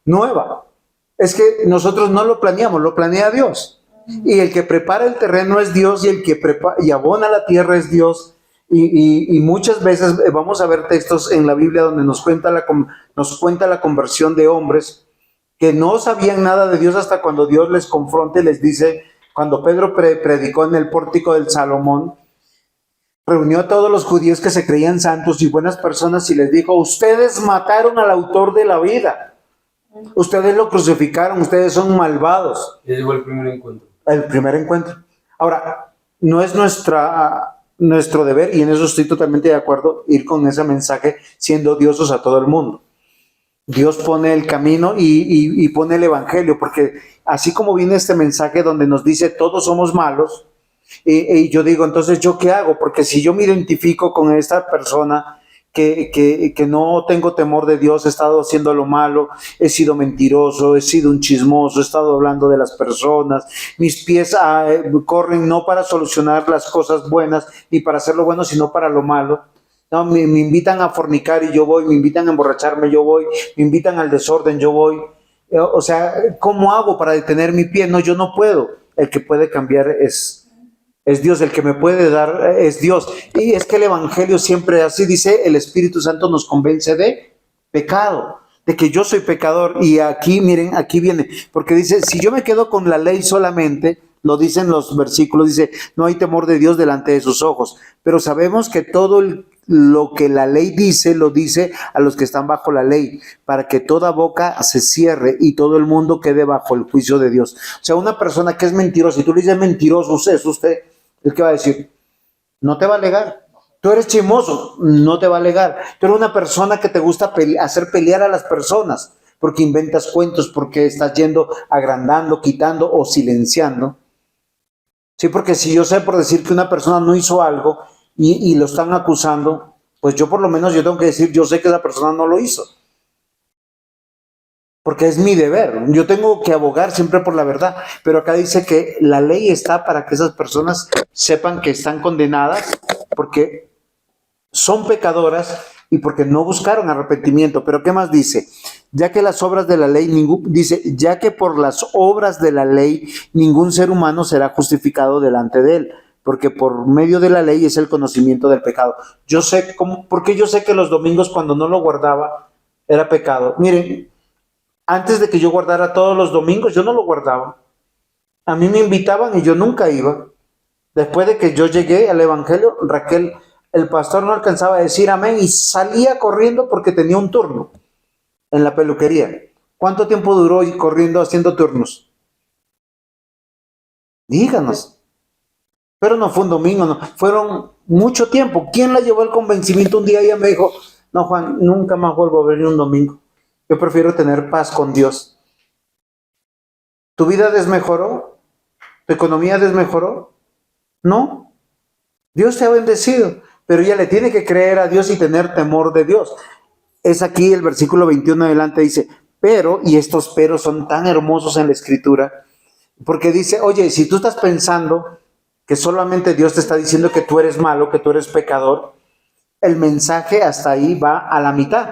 nueva. Es que nosotros no lo planeamos, lo planea Dios. Y el que prepara el terreno es Dios y el que y abona la tierra es Dios. Y muchas veces vamos a ver textos en la Biblia donde nos cuenta la conversión de hombres que no sabían nada de Dios hasta cuando Dios les confronta y les dice, cuando Pedro predicó en el pórtico del Salomón, reunió a todos los judíos que se creían santos y buenas personas y les dijo, ustedes mataron al autor de la vida. Ustedes lo crucificaron, ustedes son malvados. Ese fue el primer encuentro. El primer encuentro. Ahora, no es nuestro deber, y en eso estoy totalmente de acuerdo, ir con ese mensaje siendo odiosos a todo el mundo. Dios pone el camino y pone el evangelio, porque así como viene este mensaje donde nos dice todos somos malos, y yo digo, entonces, ¿yo qué hago? Porque si yo me identifico con esta persona que no tengo temor de Dios, he estado haciendo lo malo, he sido mentiroso, he sido un chismoso, he estado hablando de las personas, mis pies corren no para solucionar las cosas buenas ni para hacer lo bueno, sino para lo malo. No, me invitan a fornicar y yo voy, me invitan a emborracharme, yo voy, me invitan al desorden, yo voy. O sea, ¿cómo hago para detener mi pie? No, yo no puedo. El que puede cambiar es Dios, el que me puede dar es Dios. Y es que el evangelio siempre así dice, el Espíritu Santo nos convence de pecado, de que yo soy pecador. Y aquí, miren, aquí viene, porque dice, si yo me quedo con la ley solamente, lo dicen los versículos, dice, no hay temor de Dios delante de sus ojos. Pero sabemos que todo lo que la ley dice, lo dice a los que están bajo la ley, para que toda boca se cierre y todo el mundo quede bajo el juicio de Dios. O sea, una persona que es mentirosa, si tú le dices mentiroso, usted, ¿el qué va a decir? No te va a alegar. Tú eres chismoso, no te va a alegar. Tú eres una persona que te gusta hacer pelear a las personas, porque inventas cuentos, porque estás yendo agrandando, quitando o silenciando. Sí, porque si yo sé por decir que una persona no hizo algo y lo están acusando, pues yo por lo menos yo tengo que decir, yo sé que esa persona no lo hizo. Porque es mi deber, yo tengo que abogar siempre por la verdad, pero acá dice que la ley está para que esas personas sepan que están condenadas porque son pecadoras y porque no buscaron arrepentimiento. Pero ¿qué más dice? Ya que las obras de la ley, ya que por las obras de la ley ningún ser humano será justificado delante de él, porque por medio de la ley es el conocimiento del pecado. Yo sé porque yo sé que los domingos cuando no lo guardaba era pecado. Miren, antes de que yo guardara todos los domingos, yo no lo guardaba. A mí me invitaban y yo nunca iba. Después de que yo llegué al evangelio, Raquel, el pastor no alcanzaba a decir amén y salía corriendo porque tenía un turno en la peluquería. ¿Cuánto tiempo duró corriendo haciendo turnos? Díganos. Pero no fue un domingo, no. Fueron mucho tiempo. ¿Quién la llevó al convencimiento? Un día ella me dijo, no, Juan, nunca más vuelvo a venir un domingo. Yo prefiero tener paz con Dios. ¿Tu vida desmejoró? ¿Tu economía desmejoró? No. Dios te ha bendecido, pero ella le tiene que creer a Dios y tener temor de Dios. Es aquí el versículo 21 adelante dice, pero, y estos peros son tan hermosos en la escritura, porque dice, oye, si tú estás pensando que solamente Dios te está diciendo que tú eres malo, que tú eres pecador, el mensaje hasta ahí va a la mitad.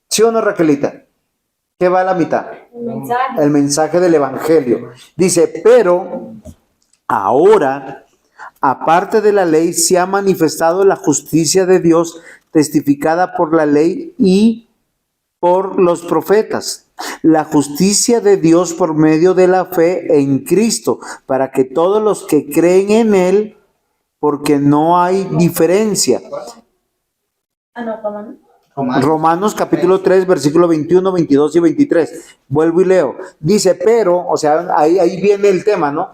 ¿Sí o no, Raquelita? ¿Qué va a la mitad? El mensaje. El mensaje del evangelio. Dice, pero ahora, aparte de la ley, se ha manifestado la justicia de Dios testificada por la ley y por los profetas. La justicia de Dios por medio de la fe en Cristo, para que todos los que creen en Él, porque no hay diferencia. No, ¿cómo no? Romanos capítulo 3, versículo 21, 22 y 23. Vuelvo y leo. Dice, pero, o sea, ahí viene el tema, ¿no?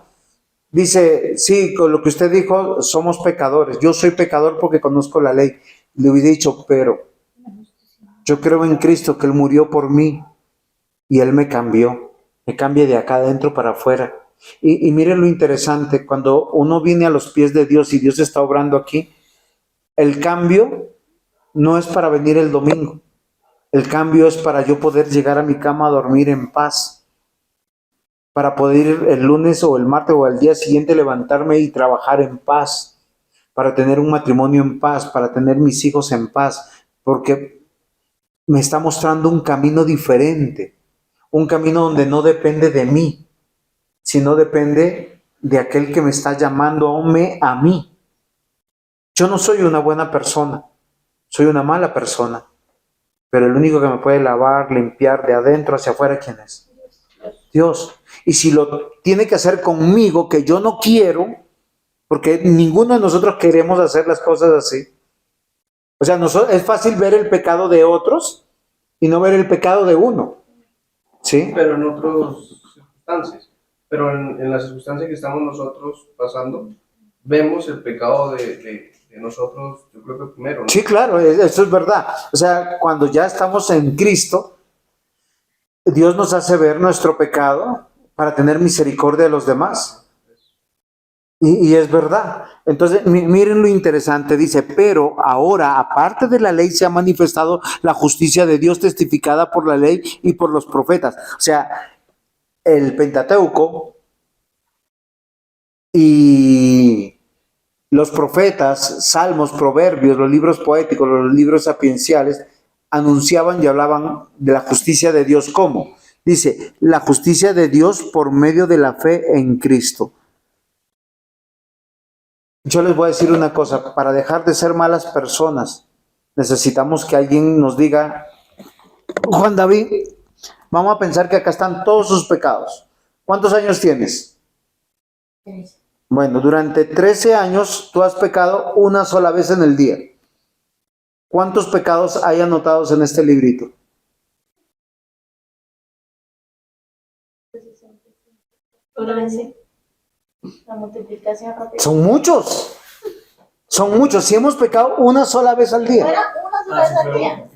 Dice, sí, con lo que usted dijo, somos pecadores. Yo soy pecador porque conozco la ley. Le hubiera dicho, pero yo creo en Cristo que Él murió por mí y Él me cambió. Me cambia de acá adentro para afuera. Y miren lo interesante, cuando uno viene a los pies de Dios y Dios está obrando aquí, el cambio no es para venir el domingo. El cambio es para yo poder llegar a mi cama a dormir en paz. Para poder ir el lunes o el martes o al día siguiente levantarme y trabajar en paz. Para tener un matrimonio en paz, para tener mis hijos en paz. Porque me está mostrando un camino diferente. Un camino donde no depende de mí, sino depende de aquel que me está llamándome a mí. Yo no soy una buena persona. Soy una mala persona, pero el único que me puede lavar, limpiar de adentro hacia afuera, ¿quién es? Dios. Y si lo tiene que hacer conmigo, que yo no quiero, porque ninguno de nosotros queremos hacer las cosas así. O sea, es fácil ver el pecado de otros y no ver el pecado de uno. ¿Sí? Pero en otras circunstancias. Pero en las circunstancias que estamos nosotros pasando, vemos el pecado de nosotros, yo creo que primero, ¿no? Sí, claro, eso es verdad. O sea, cuando ya estamos en Cristo, Dios nos hace ver nuestro pecado para tener misericordia de los demás. Y es verdad. Entonces, miren lo interesante, dice, pero ahora, aparte de la ley, se ha manifestado la justicia de Dios testificada por la ley y por los profetas. O sea, el Pentateuco y los profetas, salmos, proverbios, los libros poéticos, los libros sapienciales, anunciaban y hablaban de la justicia de Dios. ¿Cómo? Dice, la justicia de Dios por medio de la fe en Cristo. Yo les voy a decir una cosa, para dejar de ser malas personas, necesitamos que alguien nos diga, Juan David, vamos a pensar que acá están todos sus pecados. ¿Cuántos años tienes? Bueno, durante 13 años tú has pecado una sola vez en el día. ¿Cuántos pecados hay anotados en este librito? La multiplicación rápida. Son muchos. Son muchos. Si hemos pecado una sola vez al día. Era una sola vez al día.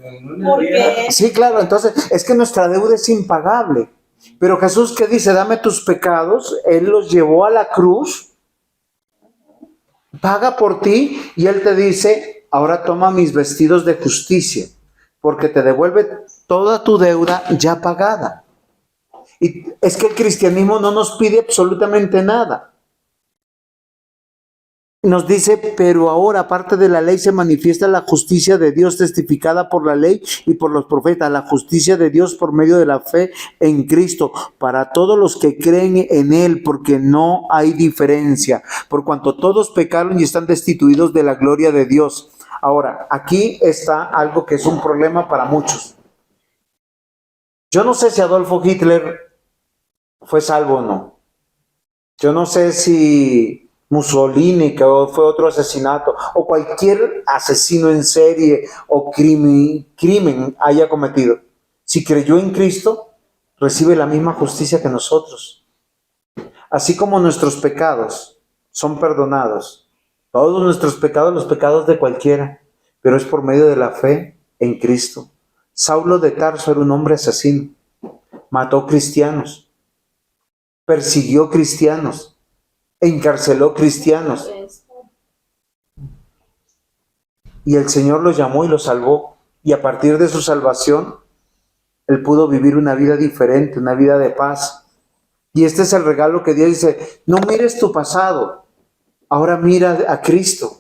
¿Por Porque Sí, claro. Entonces, es que nuestra deuda es impagable. Pero Jesús, ¿qué dice? Dame tus pecados. Él los llevó a la cruz. Paga por ti. Y Él te dice, ahora toma mis vestidos de justicia. Porque te devuelve toda tu deuda ya pagada. Y es que el cristianismo no nos pide absolutamente nada. Nos dice, pero ahora, aparte de la ley, se manifiesta la justicia de Dios testificada por la ley y por los profetas, la justicia de Dios por medio de la fe en Cristo, para todos los que creen en Él, porque no hay diferencia, por cuanto todos pecaron y están destituidos de la gloria de Dios. Ahora, aquí está algo que es un problema para muchos. Yo no sé si Adolfo Hitler fue salvo o no. Yo no sé si Mussolini, que fue otro asesinato, o cualquier asesino en serie o crimen haya cometido. Si creyó en Cristo, recibe la misma justicia que nosotros. Así como nuestros pecados son perdonados, todos nuestros pecados, los pecados de cualquiera, pero es por medio de la fe en Cristo. Saulo de Tarso era un hombre asesino, mató cristianos. persiguió cristianos, encarceló cristianos. Y el Señor los llamó y los salvó. Y a partir de su salvación, él pudo vivir una vida diferente, una vida de paz. Y este es el regalo que Dios dice: no mires tu pasado, ahora mira a Cristo.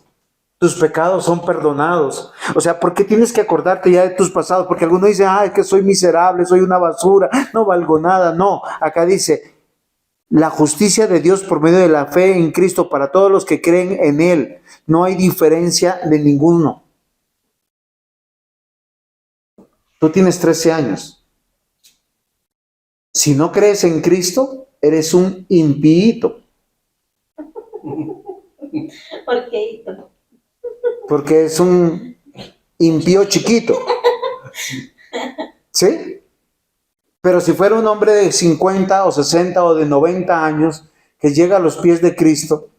Tus pecados son perdonados. O sea, ¿por qué tienes que acordarte ya de tus pasados? Porque algunos dicen: ay, que soy miserable, soy una basura, no valgo nada. No, acá dice: la justicia de Dios por medio de la fe en Cristo para todos los que creen en Él. No hay diferencia de ninguno. Tú tienes 13 años. Si no crees en Cristo, eres un impíito. ¿Por qué? Porque es un impío chiquito. ¿Sí? Pero si fuera un hombre de 50 o 60 o de 90 años que llega a los pies de Cristo,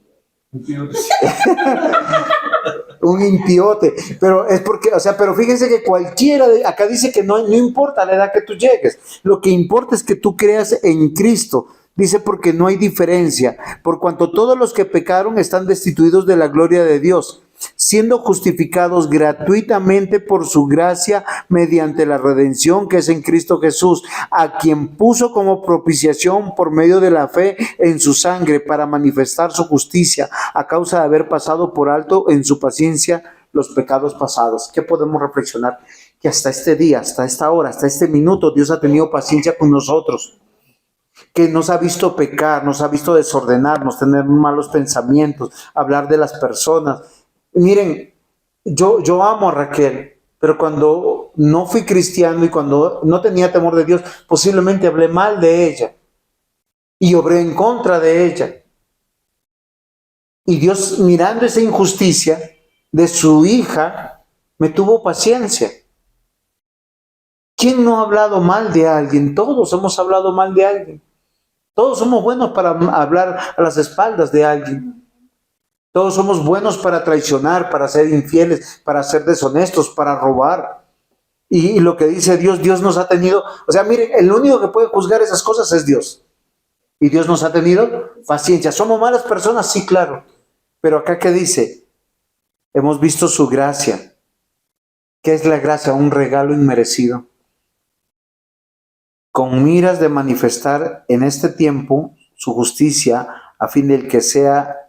un impíote, pero es porque, o sea, pero fíjense que cualquiera, acá dice que no importa la edad que tú llegues, lo que importa es que tú creas en Cristo. Dice: porque no hay diferencia, por cuanto todos los que pecaron están destituidos de la gloria de Dios, siendo justificados gratuitamente por su gracia mediante la redención que es en Cristo Jesús, a quien puso como propiciación por medio de la fe en su sangre para manifestar su justicia a causa de haber pasado por alto en su paciencia los pecados pasados. ¿Qué podemos reflexionar? Que hasta este día, hasta esta hora, hasta este minuto, Dios ha tenido paciencia con nosotros, que nos ha visto pecar, nos ha visto desordenarnos, tener malos pensamientos, hablar de las personas. Miren, yo amo a Raquel, pero cuando no fui cristiano y cuando no tenía temor de Dios, posiblemente hablé mal de ella y obré en contra de ella. Y Dios, mirando esa injusticia de su hija, me tuvo paciencia. ¿Quién no ha hablado mal de alguien? Todos hemos hablado mal de alguien. Todos somos buenos para hablar a las espaldas de alguien. Todos somos buenos para traicionar, para ser infieles, para ser deshonestos, para robar. Y lo que dice Dios, Dios nos ha tenido, o sea, miren, el único que puede juzgar esas cosas es Dios. Y Dios nos ha tenido paciencia. ¿Somos malas personas? Sí, claro. Pero acá, ¿qué dice? Hemos visto su gracia. ¿Qué es la gracia? Un regalo inmerecido, con miras de manifestar en este tiempo su justicia, a fin del que sea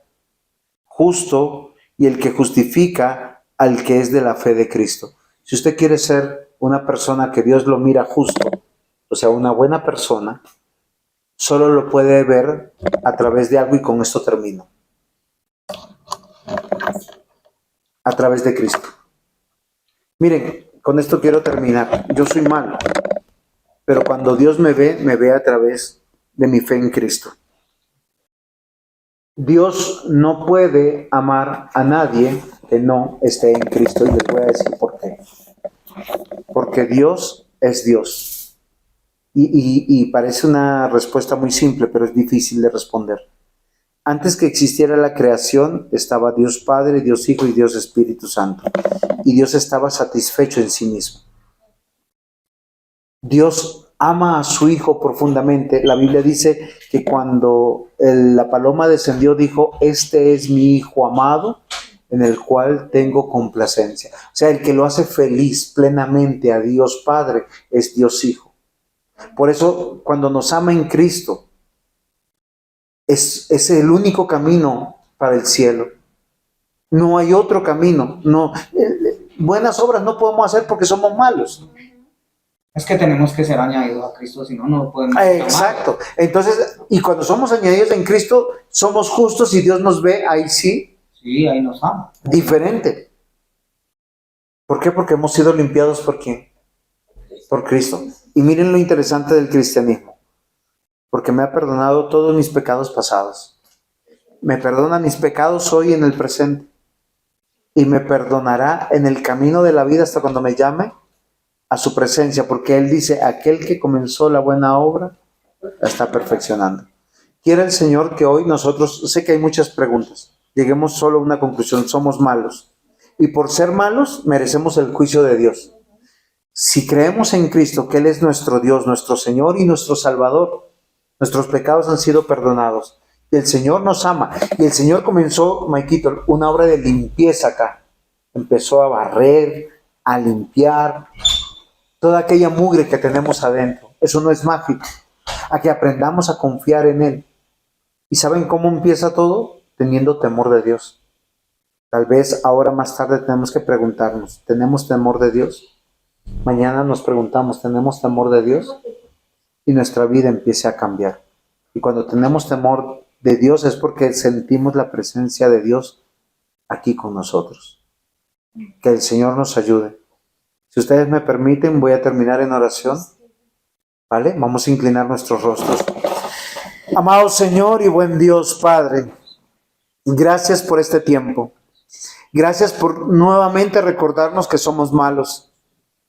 justo y el que justifica al que es de la fe de Cristo. Si usted quiere ser una persona que Dios lo mira justo, o sea, una buena persona, solo lo puede ver a través de algo, y con esto termino. A través de Cristo. Miren, con esto quiero terminar. Yo soy malo, pero cuando Dios me ve a través de mi fe en Cristo. Dios no puede amar a nadie que no esté en Cristo, y les voy a decir por qué. Porque Dios es Dios. Y parece una respuesta muy simple, pero es difícil de responder. Antes que existiera la creación, estaba Dios Padre, Dios Hijo y Dios Espíritu Santo. Y Dios estaba satisfecho en sí mismo. Dios ama a su Hijo profundamente. La Biblia dice que cuando la paloma descendió, dijo: este es mi Hijo amado, en el cual tengo complacencia. O sea, el que lo hace feliz plenamente a Dios Padre es Dios Hijo. Por eso, cuando nos ama en Cristo, es el único camino para el cielo. No hay otro camino. No, buenas obras no podemos hacer porque somos malos. Es que tenemos que ser añadidos a Cristo, si no, no podemos. Exacto. Entonces, y cuando somos añadidos en Cristo, somos justos y Dios nos ve ahí sí. Sí, ahí nos ama. Diferente. ¿Por qué? Porque hemos sido limpiados ¿por quién? Por Cristo. Y miren lo interesante del cristianismo. Porque me ha perdonado todos mis pecados pasados. Me perdona mis pecados hoy en el presente. Y me perdonará en el camino de la vida hasta cuando me llame a su presencia, porque Él dice: aquel que comenzó la buena obra la está perfeccionando. Quiere el Señor que hoy nosotros, sé que hay muchas preguntas, lleguemos solo a una conclusión: somos malos, y por ser malos merecemos el juicio de Dios. Si creemos en Cristo, que Él es nuestro Dios, nuestro Señor y nuestro Salvador, Nuestros pecados han sido perdonados. Y el Señor nos ama. Y el Señor comenzó, Maikito, una obra de limpieza acá. Empezó a barrer, a limpiar toda aquella mugre que tenemos adentro. Eso no es mágico. A que aprendamos a confiar en Él. ¿Y saben cómo empieza todo? Teniendo temor de Dios. Tal vez ahora más tarde tenemos que preguntarnos, ¿tenemos temor de Dios? Mañana nos preguntamos, ¿tenemos temor de Dios? Y nuestra vida empiece a cambiar. Y cuando tenemos temor de Dios es porque sentimos la presencia de Dios aquí con nosotros. Que el Señor nos ayude. Si ustedes me permiten, voy a terminar en oración. ¿Vale? Vamos a inclinar nuestros rostros. Amado Señor y buen Dios Padre, gracias por este tiempo. Gracias por nuevamente recordarnos que somos malos.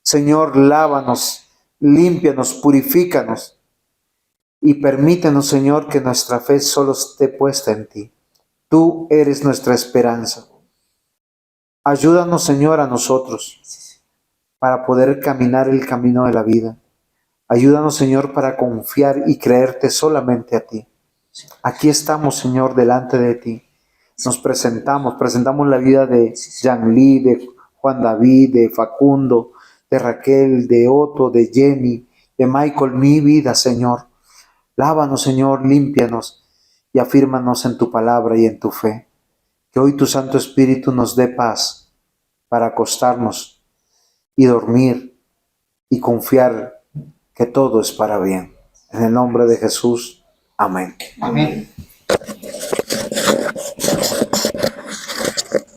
Señor, lávanos, límpianos, purifícanos y permítenos, Señor, que nuestra fe solo esté puesta en ti. Tú eres nuestra esperanza. Ayúdanos, Señor, a nosotros para poder caminar el camino de la vida. Ayúdanos, Señor, para confiar y creerte solamente a ti. Aquí estamos, Señor, delante de ti. Nos presentamos la vida de Yanli, de Juan David, de Facundo, de Raquel, de Otto, de Jenny, de Michael, mi vida, Señor. Lávanos, Señor, límpianos y afírmanos en tu palabra y en tu fe. Que hoy tu Santo Espíritu nos dé paz para acostarnos y dormir y confiar que todo es para bien. En el nombre de Jesús. Amén. Amén.